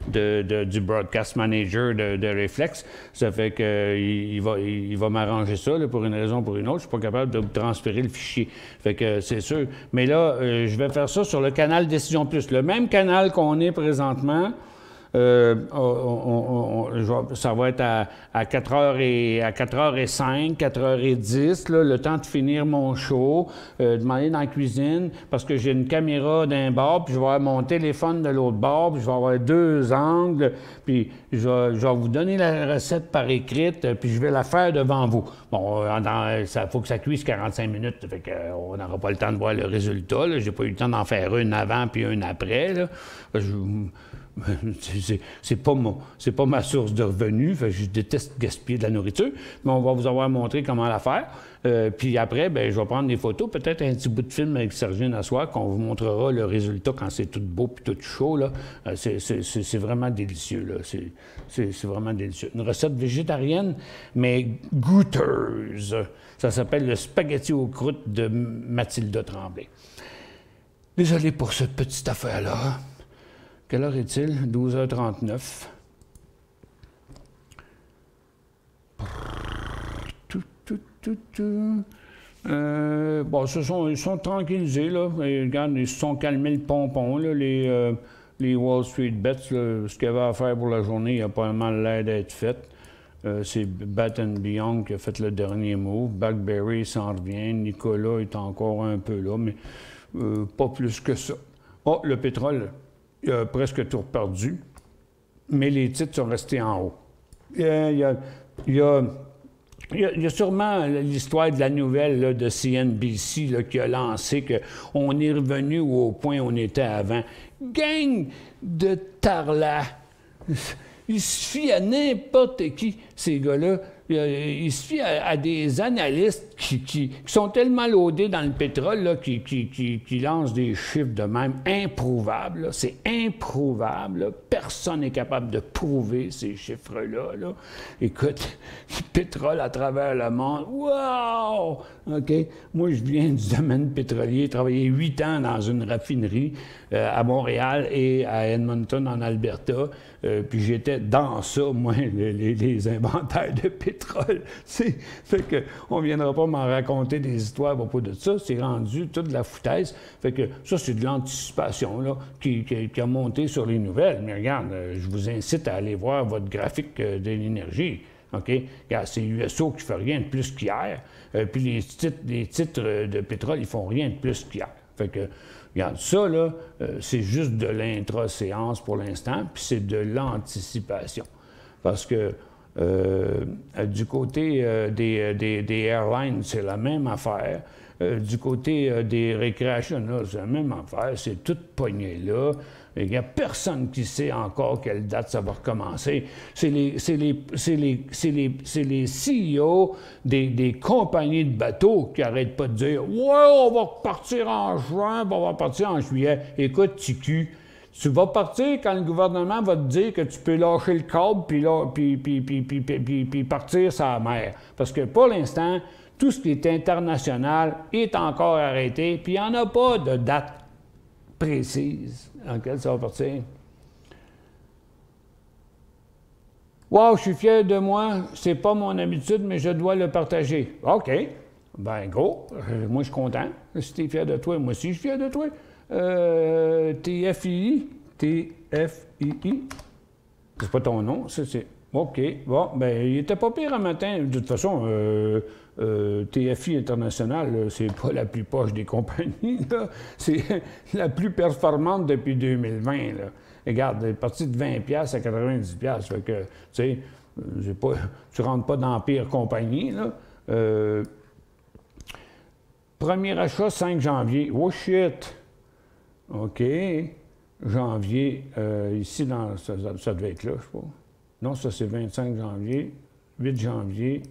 du broadcast manager de Reflex. Ça fait qu'il va m'arranger ça, là, pour une raison ou pour une autre. Je suis pas capable de vous transférer le fichier. Fait que c'est sûr. Mais là, je vais faire ça sur le canal Décision Plus. Le même canal qu'on est présentement. Ça va être à 4h05, 4h10, là, le temps de finir mon show, de m'aller dans la cuisine, parce que j'ai une caméra d'un bord, puis je vais avoir mon téléphone de l'autre bord, puis je vais avoir deux angles, puis je vais vous donner la recette par écrite, puis je vais la faire devant vous. Bon, il faut que ça cuise 45 minutes, fait qu'on n'aura pas le temps de voir le résultat. Je n'ai pas eu le temps d'en faire une avant puis une après. Là. C'est pas ma source de revenus. Je déteste gaspiller de la nourriture, mais on va vous avoir montré comment la faire. Puis après, ben, je vais prendre des photos, peut-être un petit bout de film avec Sergine à soir, qu'on vous montrera le résultat quand c'est tout beau puis tout chaud. Là. C'est vraiment délicieux. Là. C'est vraiment délicieux. Une recette végétarienne, mais goûteuse. Ça s'appelle le spaghetti aux croûtes de Mathilda Tremblay. Désolé pour cette petite affaire-là. Quelle heure est-il? 12h39. Bon, ils sont tranquillisés, là. Et, regarde, ils se sont calmés le pompon, là, les Wall Street Bets. Là, ce qu'il y avait à faire pour la journée, il a pas mal l'air d'être fait. C'est Bat & Beyond qui a fait le dernier move. Blackberry s'en revient. Nicolas est encore un peu là, mais pas plus que ça. Oh, le pétrole, il a presque tout perdu, mais les titres sont restés en haut. Il y a sûrement l'histoire de la nouvelle là, de CNBC là, qui a lancé qu'on est revenu au point où on était avant. Gang de tarlats! Il suffit à n'importe qui, ces gars-là, il se fie à des analystes qui sont tellement loadés dans le pétrole là, qui lancent des chiffres de même improuvables. C'est improuvable. Là. Personne n'est capable de prouver ces chiffres-là. Là. Écoute, le pétrole à travers le monde, wow! OK? Moi, je viens du domaine pétrolier, j'ai travaillé 8 ans dans une raffinerie à Montréal et à Edmonton, en Alberta. Puis j'étais dans ça, moi, les inventaires de pétrole. Fait que on ne viendra pas m'en raconter des histoires à propos de ça. C'est rendu toute de la foutaise. Fait que ça, c'est de l'anticipation là, qui a monté sur les nouvelles. Mais regarde, je vous incite à aller voir votre graphique de l'énergie. OK? Regarde, c'est USO qui ne fait rien de plus qu'hier. Puis les titres de pétrole, ils font rien de plus qu'hier. Fait que, regarde, ça, là, c'est juste de l'intra-séance pour l'instant, puis c'est de l'anticipation. Parce que du côté des airlines, c'est la même affaire. Du côté des recreationnels, c'est la même affaire. C'est tout pogné là. Il n'y a personne qui sait encore quelle date ça va recommencer. C'est les CEO des compagnies de bateaux qui n'arrêtent pas de dire « Ouais, on va repartir en juin, on va repartir en juillet. » Écoute, TQ, tu vas partir quand le gouvernement va te dire que tu peux lâcher le câble puis partir sur la mer. Parce que pour l'instant, tout ce qui est international est encore arrêté, puis il n'y en a pas de date précise en laquelle ça va partir. Wow, je suis fier de moi, c'est pas mon habitude, mais je dois le partager. OK, ben go, moi je suis content. Si tu es fier de toi, moi aussi je suis fier de toi. TFII, c'est pas ton nom, ça c'est... OK, bon, ben il était pas pire un matin. De toute façon, TFI International, c'est pas la plus poche des compagnies, là. C'est la plus performante depuis 2020, là. Regarde, elle est partie de 20$ à 90$. Fait que, tu sais, tu rentres pas dans la pire compagnie, là. Premier achat, 5 janvier. Oh shit! OK. Janvier, ici, ça devait être là, je sais pas. Non, ça, c'est 25 janvier, 8 janvier,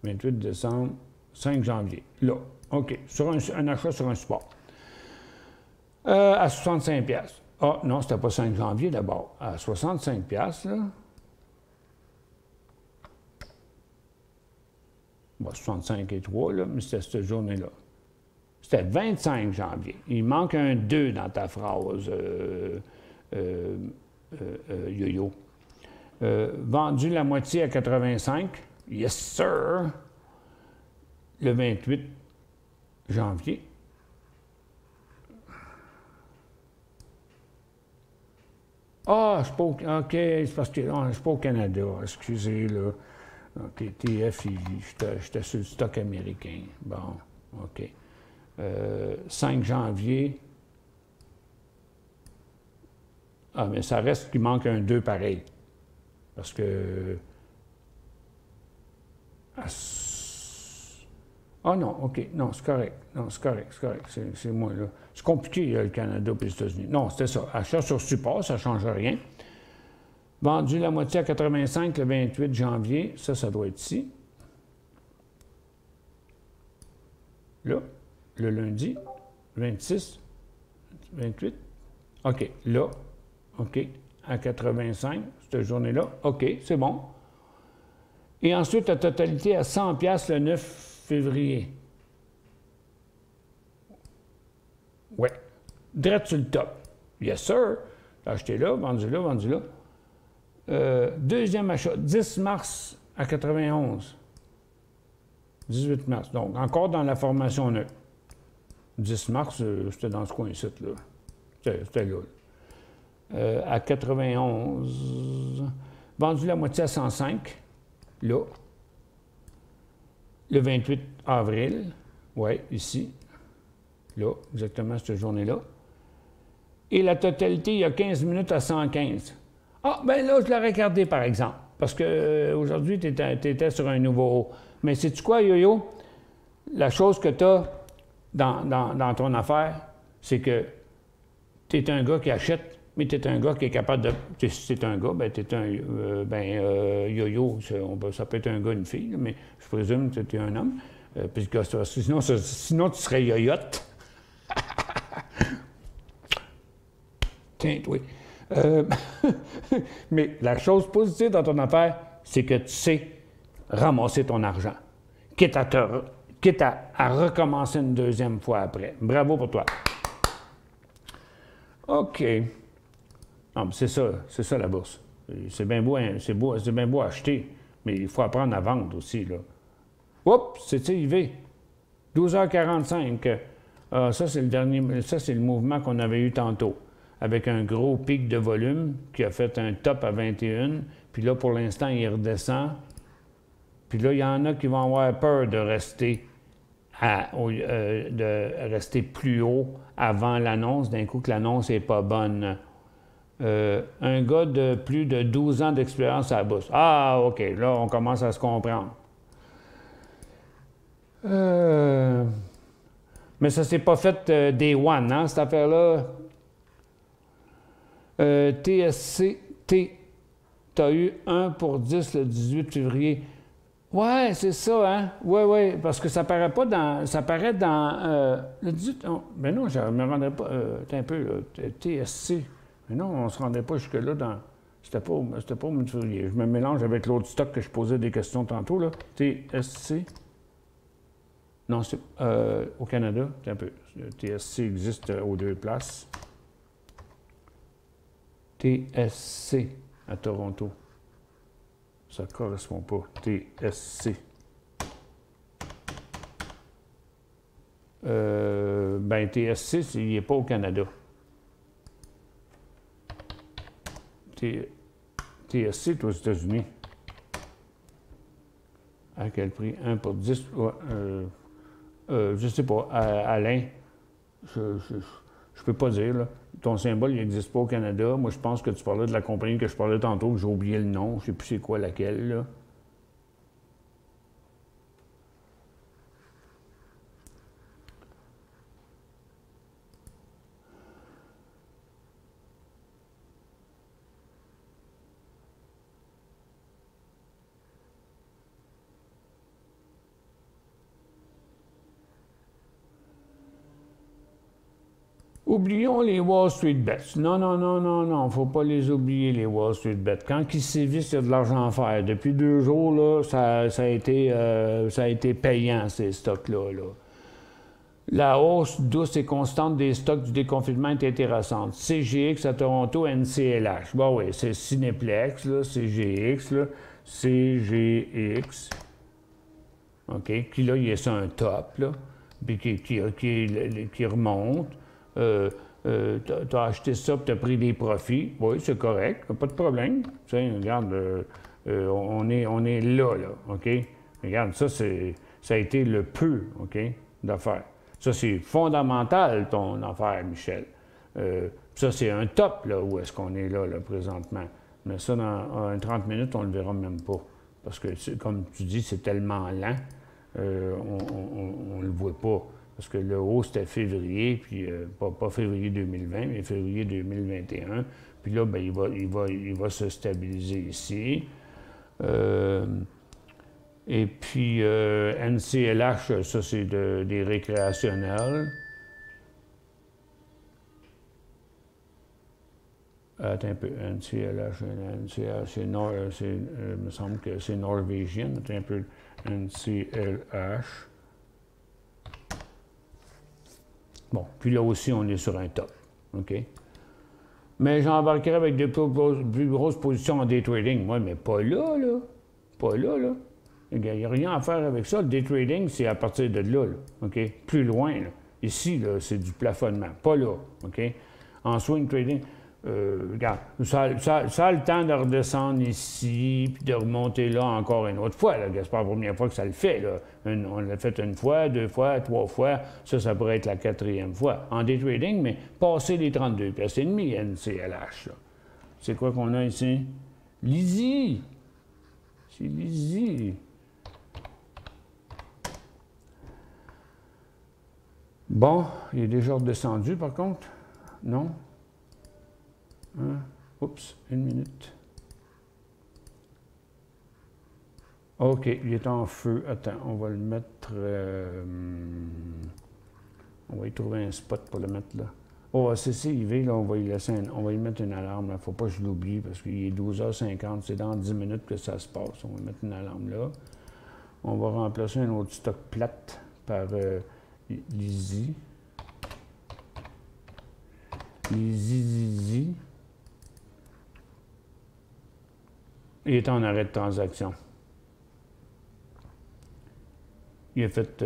28 décembre, 5 janvier. Là, OK. Sur un achat sur un support. À 65$. Ah, non, c'était pas 5 janvier d'abord. À 65$, là. Bon, 65,3, là, mais c'était cette journée-là. C'était 25 janvier. Il manque un 2 dans ta phrase, yo-yo. Vendu la moitié à 85. Yes, sir. Le 28 janvier. Ah, je suis pas au... OK, c'est parce que je suis pas au Canada. Excusez, là. OK, TFI. J'étais sur le stock américain. Bon, OK. 5 janvier. Ah, mais ça reste qu'il manque un 2 pareil. Parce que... Ah non, OK. Non, c'est correct. Non, c'est correct, c'est correct. C'est moi, là. C'est compliqué, le Canada et les États-Unis. Non, c'était ça. Achat sur support, ça ne change rien. Vendu la moitié à 85 le 28 janvier. Ça doit être ici. Là, le lundi, 26, 28. OK, là. OK, à 85, cette journée-là. OK, c'est bon. Et ensuite, la totalité à 100$ le 9 février. Ouais. Direct sur le top. Yes, sir. Acheté là, vendu là, vendu là. Deuxième achat, 10 mars à 91. 18 mars. Donc, encore dans la formation neutre. 10 mars, c'était dans ce coin-ci, là. C'était là. À 91. Vendu la moitié à 105. Là. Le 28 avril. Oui, ici. Là, exactement cette journée-là. Et la totalité, il y a 15 minutes à 115. Ah, bien là, je l'aurais regardé, par exemple. Parce qu'aujourd'hui, tu étais sur un nouveau haut. Mais sais-tu quoi, Yo-Yo? La chose que tu as dans ton affaire, c'est que tu es un gars qui achète mais tu es un gars qui est capable de... Si tu es un gars, ben tu es un... yo-yo, ça peut être un gars, une fille, mais je présume que tu es un homme. Puisque sinon, tu serais yoyote. Tiens, oui. Mais la chose positive dans ton affaire, c'est que tu sais ramasser ton argent, quitte à recommencer une deuxième fois après. Bravo pour toi. OK. Non, c'est ça la bourse. C'est bien beau, hein, c'est bien beau acheter, mais il faut apprendre à vendre aussi, là. Oups, c'est IV. 12h45. Ça, c'est le dernier. Ça, c'est le mouvement qu'on avait eu tantôt, avec un gros pic de volume qui a fait un top à 21. Puis là, pour l'instant, il redescend. Puis là, il y en a qui vont avoir peur de rester plus haut avant l'annonce, d'un coup que l'annonce n'est pas bonne. Un gars de plus de 12 ans d'expérience à la bourse. Ah, OK, là, on commence à se comprendre. Mais ça s'est pas fait day one, hein, cette affaire-là. TSC, tu as eu 1 pour 10 le 18 février. Ouais, c'est ça, hein? Oui, parce que ça paraît pas dans... Ça paraît dans... le 18... Oh, ben non, je me rendrais pas... un peu, là, TSC. Mais non, on se rendait pas jusque-là dans... C'était pas au mois de février. Je me mélange avec l'autre stock que je posais des questions tantôt, là. TSC... Non, c'est au Canada, c'est un peu. Le TSC existe aux deux places. TSC à Toronto. Ça ne correspond pas. TSC. Ben, TSC, il n'est pas au Canada. TSC est aux États-Unis. À quel prix? 1 pour 10? Ouais, je sais pas. Alain, je peux pas dire, là. Ton symbole, il n'existe pas au Canada. Moi, je pense que tu parlais de la compagnie que je parlais tantôt, que j'ai oublié le nom. Je sais plus c'est quoi laquelle, là. Oublions les Wall Street Bets. Non, il ne faut pas les oublier, les Wall Street Bets. Quand ils sévissent, il y a de l'argent à faire. Depuis 2 jours, là, ça a été payant, ces stocks-là. Là. La hausse douce et constante des stocks du déconfinement est intéressante. CGX à Toronto, NCLH. Bon, oui, c'est Cineplex, là, CGX, là, CGX. OK? Puis là, il y a ça un top, là, puis qui remonte. Tu as acheté ça, tu as pris des profits. Oui, c'est correct, pas de problème. Tu sais, regarde, on est là, OK? Regarde, ça a été le peu, OK, d'affaires. Ça, c'est fondamental, ton affaire, Michel. Ça, c'est un top, là, où est-ce qu'on est là, présentement. Mais ça, dans 30 minutes, on ne le verra même pas. Parce que, comme tu dis, c'est tellement lent, on ne le voit pas. Parce que le haut, c'était février, puis pas février 2020, mais février 2021. Puis là, ben, il va se stabiliser ici. Et puis, NCLH, ça, c'est des récréationnels. Attends un peu. NCLH, il me semble que c'est norvégien. Attends un peu. NCLH. Bon, puis là aussi, on est sur un top. OK? Mais j'embarquerai avec de plus grosses positions en day trading. Moi, mais pas là, là. Pas là, là. Il n'y a rien à faire avec ça. Le day trading, c'est à partir de là, là. OK? Plus loin, là. Ici, là, c'est du plafonnement. Pas là. OK? En swing trading, regarde, ça a le temps de redescendre ici, puis de remonter là encore une autre fois. C'est pas la première fois que ça le fait. Là. On l'a fait 1 fois, 2 fois, 3 fois. Ça pourrait être la 4e fois. En day trading, mais passer les 32 pièces et demi NCLH. C'est quoi qu'on a ici? Lizzie! C'est Lizzie. Bon, il est déjà redescendu, par contre. Non? Oups, une minute. OK, il est en feu. Attends, on va le mettre... on va y trouver un spot pour le mettre là. Oh, CCIV, là, on va y mettre une alarme. Il ne faut pas que je l'oublie parce qu'il est 12h50. C'est dans 10 minutes que ça se passe. On va mettre une alarme là. On va remplacer un autre stock plate par l'Easy. L'Easy. Il est en arrêt de transaction. Il a fait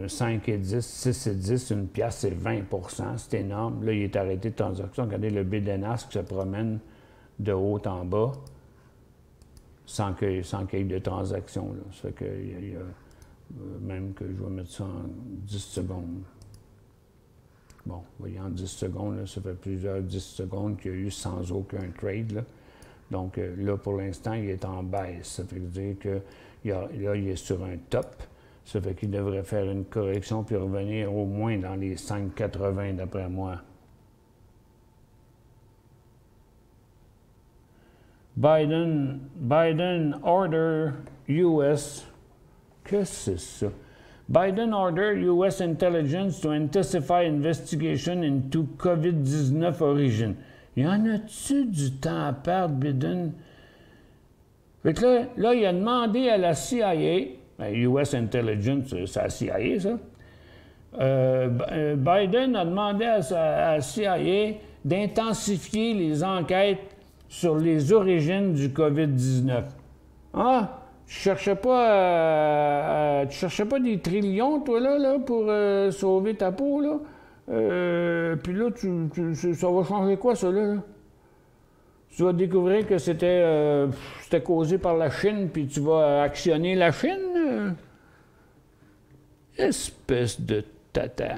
5 et 10, 6 et 10, une pièce, c'est 20 %. C'est énorme. Là, il est arrêté de transaction. Regardez le BDNAS qui se promène de haut en bas sans qu'il y ait de transaction. Là. Ça fait que même que je vais mettre ça en 10 secondes. Bon, vous voyez, en 10 secondes, là, ça fait plusieurs 10 secondes qu'il y a eu sans aucun trade. Là. Donc là, pour l'instant, il est en baisse. Ça veut dire que là, il est sur un top. Ça fait qu'il devrait faire une correction puis revenir au moins dans les 5,80 d'après moi. Biden order US. Qu'est-ce que c'est ça? Biden order US intelligence to intensify investigation into COVID-19 origin. Y en a-tu du temps à perdre, Biden? Fait que là, il a demandé à la CIA, US Intelligence, c'est la CIA, ça. Biden a demandé à la CIA d'intensifier les enquêtes sur les origines du COVID-19. Ah, tu cherchais pas des trillions, toi, là pour sauver ta peau, là? Puis là, ça va changer quoi, ça, là? Tu vas découvrir que c'était causé par la Chine, puis tu vas actionner la Chine? Espèce de tata.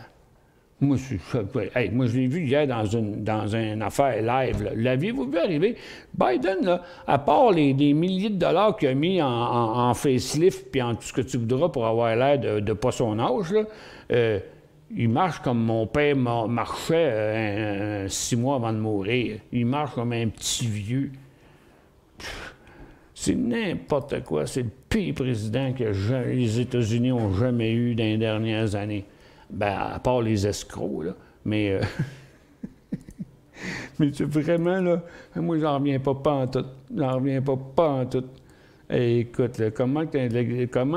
Moi, je l'ai vu hier dans une affaire live. L'aviez-vous vu arriver? Biden, là, à part des milliers de dollars qu'il a mis en facelift puis en tout ce que tu voudras pour avoir l'air de pas son âge, là, il marche comme mon père marchait 6 mois avant de mourir. Il marche comme un petit vieux. C'est n'importe quoi. C'est le pire président que les États-Unis ont jamais eu dans les dernières années. Ben, à part les escrocs, là. Mais, mais c'est vraiment, là, moi, j'en reviens pas en tout. J'en reviens pas en tout. Et écoute, là, comment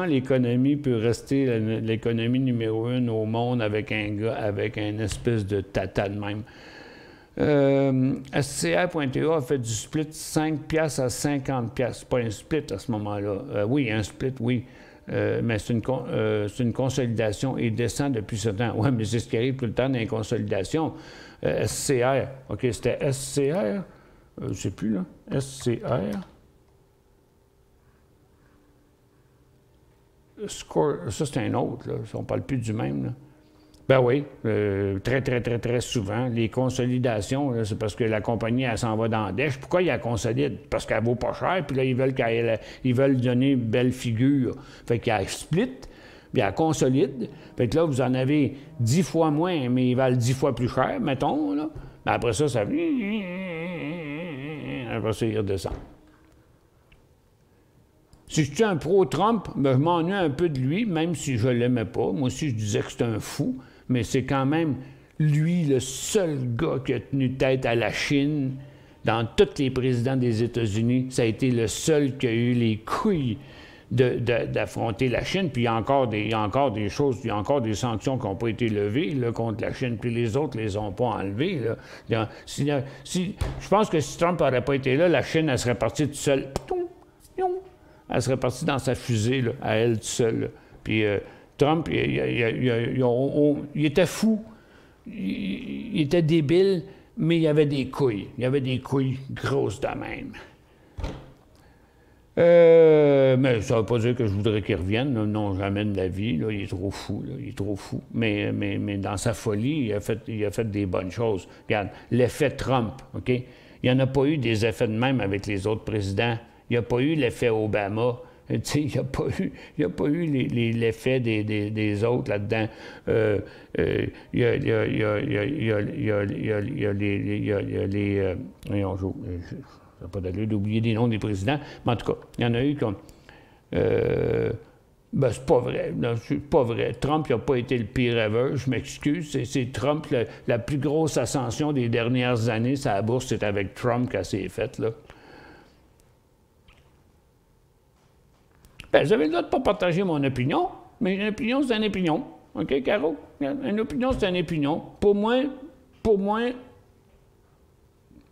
l'économie peut rester l'économie numéro 1 au monde avec un gars, avec un espèce de tata de même? SCR.TA a fait du split 5 piastres à 50 piastres. C'est pas un split à ce moment-là. Oui, un split, oui. Mais c'est une consolidation et descend depuis ce temps. Oui, mais c'est ce qui arrive tout le temps dans les consolidations. SCR. OK, c'était SCR. Je ne sais plus, là. SCR. Score. Ça, c'est un autre, là. On ne parle plus du même, là. Ben oui, très souvent. Les consolidations, c'est parce que la compagnie, elle s'en va dans la dèche. Pourquoi ils la consolident? Parce qu'elle vaut pas cher, puis là, ils veulent donner une belle figure. Fait qu'ils la split, puis elle consolide. Fait que là, vous en avez 10 fois moins, mais ils valent 10 fois plus cher, mettons, là. Mais après ça, ça... Après ça, il redescend. Si je suis un pro-Trump, ben, je m'ennuie un peu de lui, même si je ne l'aimais pas. Moi aussi, je disais que c'était un fou. Mais c'est quand même, lui, le seul gars qui a tenu tête à la Chine dans tous les présidents des États-Unis. Ça a été le seul qui a eu les couilles d'affronter la Chine. Puis il y a encore des choses, il y a encore des sanctions qui n'ont pas été levées là, contre la Chine. Puis les autres ne les ont pas enlevées. Là. Je pense que si Trump n'aurait pas été là, la Chine, elle serait partie toute seule. Elle serait partie dans sa fusée, là, à elle toute seule. Là. Puis Trump, il était fou, il était débile, mais il avait des couilles. Il avait des couilles grosses de même. Mais ça ne veut pas dire que je voudrais qu'il revienne. Là. Non, jamais de la vie. Là. Il est trop fou. Là. Il est trop fou. Mais dans sa folie, il a fait des bonnes choses. Regarde, l'effet Trump, OK? Il n'y en a pas eu des effets de même avec les autres présidents. Il n'y a pas eu l'effet Obama. Il n'y a pas eu l'effet des autres là-dedans. Il y a les... Ça n'a pas d'allure d'oublier des noms des présidents, mais en tout cas, il y en a eu comme... Ben, c'est pas vrai. C'est pas vrai. Trump n'a pas été le pire ever. Je m'excuse. C'est Trump, la plus grosse ascension des dernières années. Sa bourse, c'est avec Trump qu'elle s'est faite, là. Ben, j'avais le droit de ne pas partager mon opinion, mais une opinion, c'est une opinion. OK, Caro? Une opinion, c'est une opinion. Pour moi,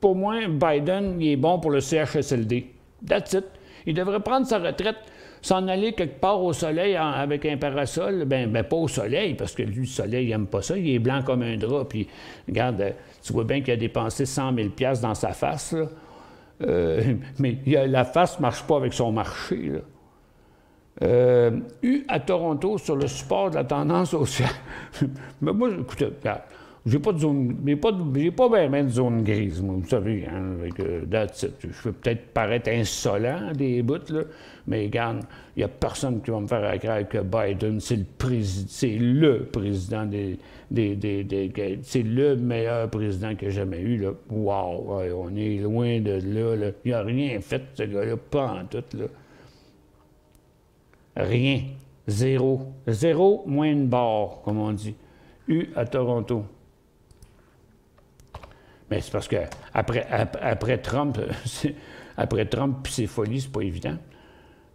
Biden, il est bon pour le CHSLD. That's it. Il devrait prendre sa retraite, s'en aller quelque part au soleil avec un parasol. Ben, pas au soleil, parce que lui, le soleil, il n'aime pas ça. Il est blanc comme un drap. Puis, regarde, tu vois bien qu'il a dépensé 100 000 $ dans sa face, là. Mais la face ne marche pas avec son marché, là. À Toronto, sur le support de la tendance haussière. Mais moi, écoutez, regarde, j'ai pas de zone, j'ai pas bien de zone grise, moi, vous savez, hein, avec je peux peut-être paraître insolent des bouts, là, mais regarde, il n'y a personne qui va me faire croire que Biden, c'est le président c'est le meilleur président que j'ai jamais eu, là. Wow, ouais, on est loin de là. Il n'a rien fait, ce gars-là, pas en tout, là. Rien. Zéro. Zéro moins une barre, comme on dit. À Toronto. Mais c'est parce que après Trump, puis ses folies, c'est pas évident.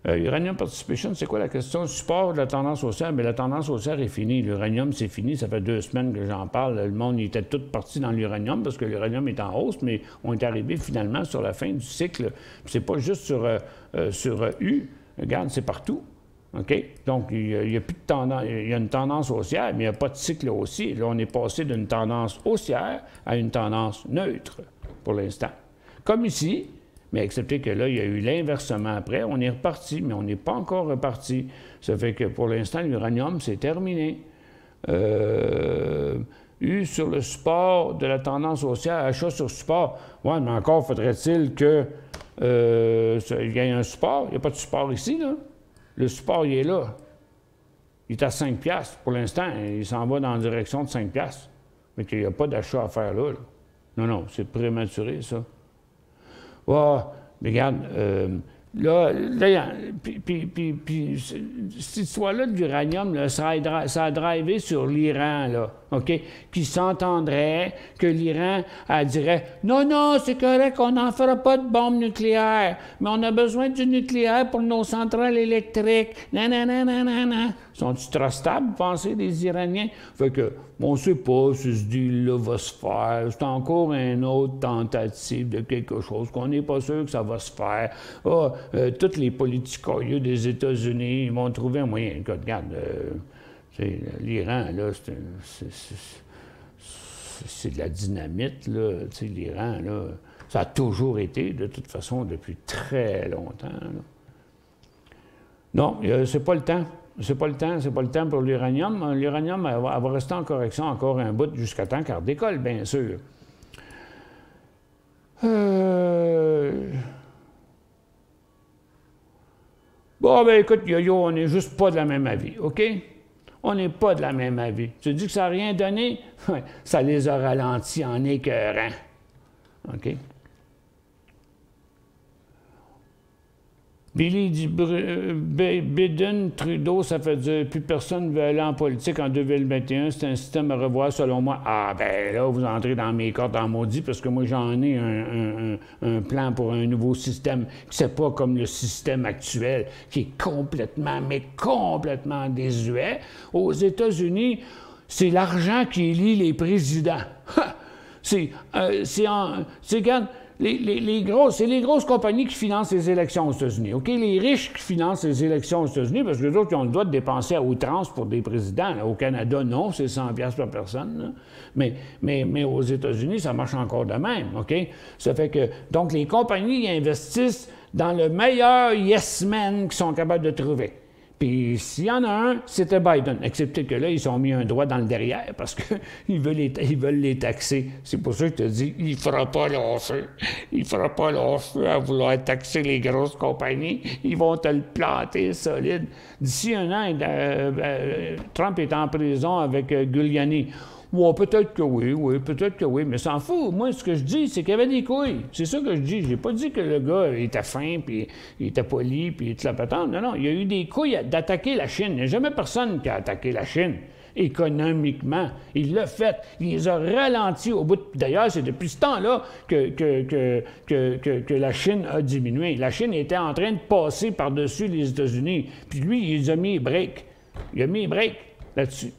Uranium Participation, c'est quoi la question? Support de la tendance haussière. Mais la tendance haussière est finie. L'uranium, c'est fini. Ça fait 2 semaines que j'en parle. Le monde était tout parti dans l'uranium parce que l'uranium est en hausse, mais on est arrivé finalement sur la fin du cycle. C'est pas juste sur U. Regarde, c'est partout. OK? Donc, il y a plus de tendance, il y a une tendance haussière, mais il n'y a pas de cycle haussier. Là, on est passé d'une tendance haussière à une tendance neutre, pour l'instant. Comme ici, mais excepté que là, il y a eu l'inversement après. On est reparti, mais on n'est pas encore reparti. Ça fait que, pour l'instant, l'uranium, c'est terminé. Sur le support de la tendance haussière, achat sur support. Oui, mais encore faudrait-il qu'il y ait un support. Il n'y a pas de support ici, là. Le support, il est là. Il est à 5 $. Pour l'instant, il s'en va dans la direction de 5 $. Mais qu'il n'y a pas d'achat à faire là, là. Non, c'est prématuré, ça. Mais regarde, puis cette histoire-là de l'uranium, ça a drivé sur l'Iran, là, OK? Qui s'entendrait que l'Iran, elle dirait « Non, c'est correct, on n'en fera pas de bombes nucléaires, mais on a besoin du nucléaire pour nos centrales électriques. » Nanana. Sont-ils trustables, vous pensez, les Iraniens? Fait que, on ne sait pas si ce deal-là va se faire. C'est encore une autre tentative de quelque chose qu'on n'est pas sûr que ça va se faire. Tous les politicoyeux des États-Unis, ils vont trouver un moyen. Regarde, l'Iran, là, c'est de la dynamite, là. L'Iran, là, ça a toujours été, de toute façon, depuis très longtemps, là. Non, c'est pas le temps. C'est pas le temps pour l'uranium. L'uranium, elle va rester en correction encore un bout jusqu'à temps qu'elle décolle, bien sûr. Bon, ben écoute, Yo-Yo, on n'est juste pas de la même avis, OK? On n'est pas de la même avis. Tu dis que ça n'a rien donné? Ça les a ralentis en écœurant. OK? Billy dit Biden, Trudeau, ça fait dire plus personne ne veut aller en politique en 2021. C'est un système à revoir selon moi. Ah, ben là, vous entrez dans mes cordes en maudit parce que moi, j'en ai un plan pour un nouveau système qui n'est pas comme le système actuel, qui est complètement désuet. Aux États-Unis, c'est l'argent qui élit les présidents. Regarde, c'est les grosses compagnies qui financent les élections aux États-Unis. OK? Les riches qui financent les élections aux États-Unis, parce que les autres, ils ont le droit de dépenser à outrance pour des présidents. Là. Au Canada, non, c'est 100 $ par personne. Mais aux États-Unis, ça marche encore de même. OK? Ça fait que, donc, les compagnies investissent dans le meilleur yes-man qu'ils sont capables de trouver. Puis s'il y en a un, c'était Biden, excepté que là, ils ont mis un doigt dans le derrière parce qu'ils veulent les taxer. C'est pour ça que je te dis, il ne fera pas lâcher. Il ne fera pas lâcher à vouloir taxer les grosses compagnies. Ils vont te le planter solide. D'ici un an, Trump est en prison avec Giuliani. Ouais, peut-être que oui, mais s'en fout. Moi, ce que je dis, c'est qu'il y avait des couilles. C'est ça que je dis. J'ai pas dit que le gars était fin, puis il était poli, puis tout la patente. Non, il y a eu des couilles d'attaquer la Chine. Il n'y a jamais personne qui a attaqué la Chine économiquement. Il l'a fait. Il les a ralentis au bout de... D'ailleurs, c'est depuis ce temps-là que la Chine a diminué. La Chine était en train de passer par-dessus les États-Unis. Puis lui, il a mis les breaks. Il a mis les breaks là-dessus.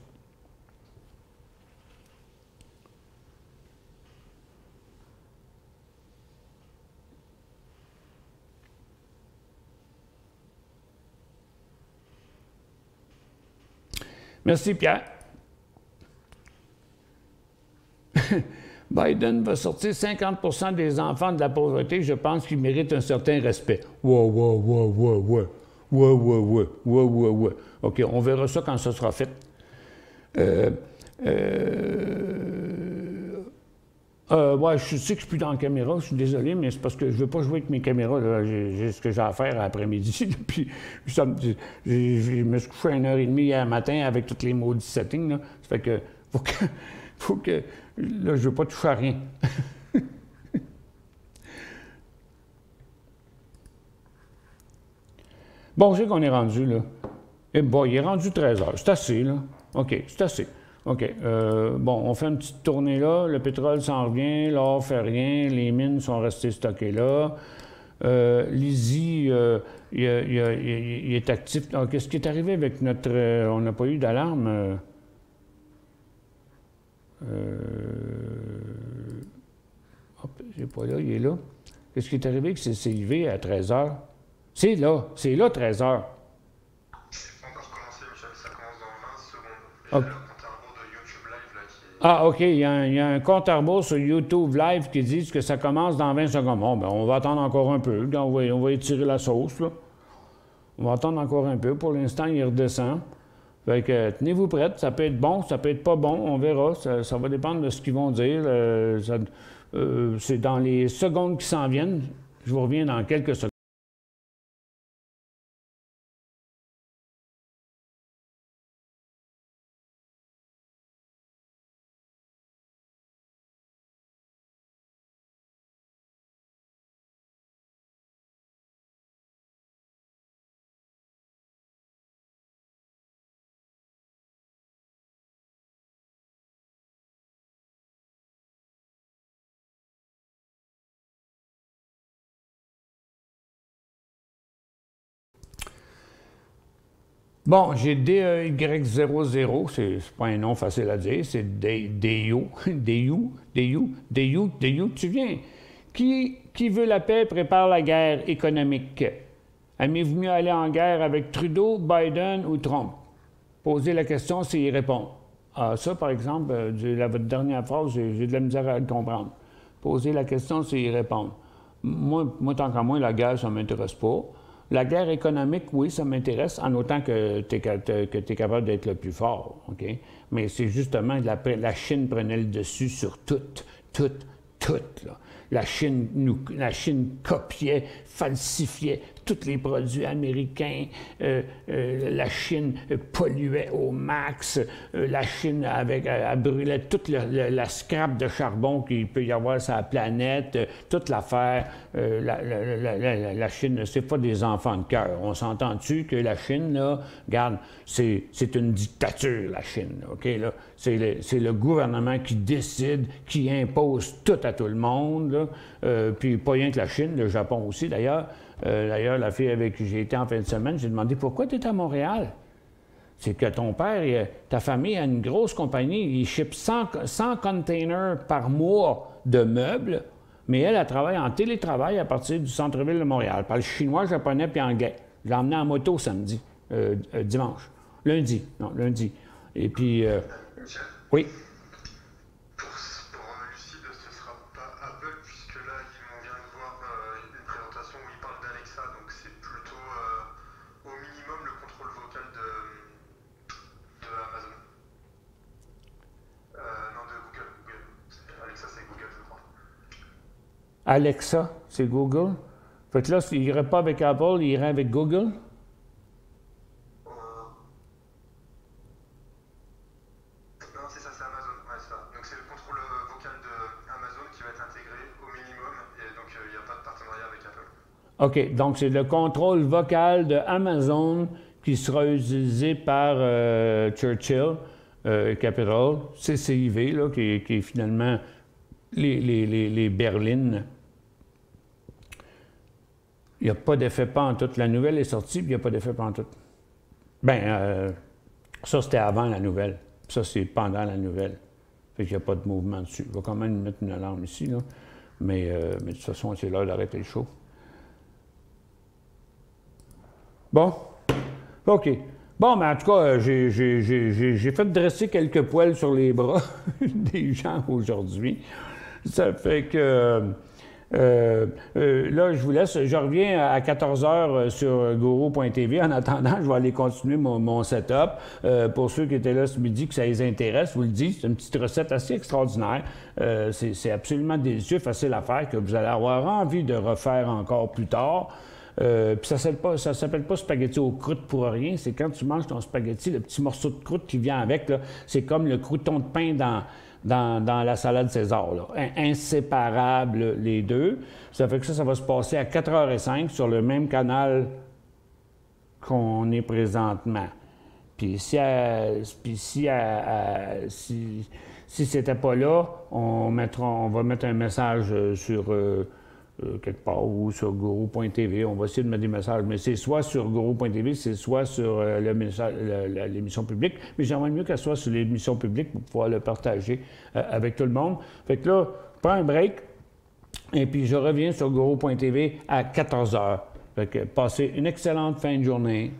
Merci, Pierre. Biden va sortir 50 des enfants de la pauvreté. Je pense qu'ils méritent un certain respect. Ouais. OK, on verra ça quand ça sera fait. Ouais, je sais que je suis plus dans la caméra, je suis désolé, mais c'est parce que je ne veux pas jouer avec mes caméras. J'ai ce que j'ai à faire après-midi. Puis je me suis couché à 1h30 hier matin avec tous les maudits settings. Là. Ça fait que faut que là, je ne veux pas toucher à rien. Bon, je sais qu'on est rendu, là. Et bon, il est rendu 13 heures. C'est assez, là. OK, c'est assez. OK. Bon, on fait une petite tournée là. Le pétrole s'en revient. L'or fait rien. Les mines sont restées stockées là. Lizzie, il est actif. Qu'est-ce qui est arrivé avec notre... on n'a pas eu d'alarme. Hop, j'ai pas là. Il est là. Qu'est-ce qui est arrivé avec CCIV à 13 heures? C'est là. C'est là, 13 heures.
C'est pas encore commencé, Michel. Ça commence dans 20 secondes.
Okay. Ah, OK. Il y a un compte à rebours sur YouTube Live qui dit que ça commence dans 20 secondes. Bon, ben, on va attendre encore un peu. On va étirer la sauce, là. On va attendre encore un peu. Pour l'instant, il redescend. Fait que tenez-vous prêts. Ça peut être bon, ça peut être pas bon. On verra. Ça va dépendre de ce qu'ils vont dire. C'est dans les secondes qui s'en viennent. Je vous reviens dans quelques secondes. Bon, j'ai DEY00, c'est pas un nom facile à dire, c'est DEYU, tu viens. Qui veut la paix prépare la guerre économique. Aimez-vous mieux aller en guerre avec Trudeau, Biden ou Trump? Posez la question s'il répond. Ah, ça, par exemple, votre dernière phrase, j'ai de la misère à le comprendre. Posez la question s'il répond. Moi, tant qu'à moi, la guerre, ça ne m'intéresse pas. La guerre économique, oui, ça m'intéresse, en autant que tu es capable d'être le plus fort, OK? Mais c'est justement la Chine prenait le dessus sur tout, là. La Chine copiait, falsifiait tous les produits américains. La Chine polluait au max. La Chine brûlait toute la scrap de charbon qu'il peut y avoir sur la planète. Toute l'affaire. La Chine, c'est pas des enfants de cœur. On s'entend-tu que la Chine, là, regarde, c'est une dictature, la Chine, là, OK? Là, c'est le gouvernement qui décide, qui impose tout à tout le monde, là. Puis pas rien que la Chine, le Japon aussi, d'ailleurs. D'ailleurs, la fille avec qui j'ai été en fin de semaine, j'ai demandé pourquoi tu es à Montréal. C'est que ton père, ta famille a une grosse compagnie, il ship 100 containers par mois de meubles, mais elle travaille en télétravail à partir du centre-ville de Montréal. Elle parle chinois, japonais puis anglais. Je l'ai emmené en moto samedi, dimanche. Lundi. Et puis, oui. Alexa, c'est Google. Fait que là, il irait pas avec Apple, il irait avec Google.
Non, c'est ça, c'est Amazon. Ouais, c'est ça. Donc c'est le contrôle vocal de Amazon qui va être intégré au minimum et donc il n'y a pas de partenariat avec Apple.
OK, donc c'est le contrôle vocal de Amazon qui sera utilisé par Churchill Capital, CCIV, là, qui est finalement les berlines. Il n'y a pas d'effet pantoute. La nouvelle est sortie, puis il n'y a pas d'effet pantoute. Bien, ça, c'était avant la nouvelle. Ça, c'est pendant la nouvelle. Fait qu'il n'y a pas de mouvement dessus. Je vais quand même mettre une alarme ici, là. Mais de toute façon, c'est l'heure d'arrêter le show. Bon. OK. Bon, mais en tout cas, j'ai fait dresser quelques poils sur les bras des gens aujourd'hui. Ça fait que... là, je vous laisse. Je reviens à 14h sur Guru.tv. En attendant, je vais aller continuer mon setup. Pour ceux qui étaient là ce midi, que ça les intéresse, je vous le dis, c'est une petite recette assez extraordinaire. C'est absolument délicieux, facile à faire, que vous allez avoir envie de refaire encore plus tard. Puis ça s'appelle pas spaghetti aux croûtes pour rien. C'est quand tu manges ton spaghetti, le petit morceau de croûte qui vient avec, c'est comme le crouton de pain dans la salade César, là. Inséparables les deux. Ça fait que ça va se passer à 4h05 sur le même canal qu'on est présentement. Puis si c'était pas là, on va mettre un message sur quelque part ou sur Guru.tv. On va essayer de mettre des messages, mais c'est soit sur Guru.tv, c'est soit sur l'émission publique. Mais j'aimerais mieux qu'elle soit sur l'émission publique pour pouvoir le partager avec tout le monde. Fait que là, je prends un break et puis je reviens sur Guru.tv à 14h. Fait que passez une excellente fin de journée.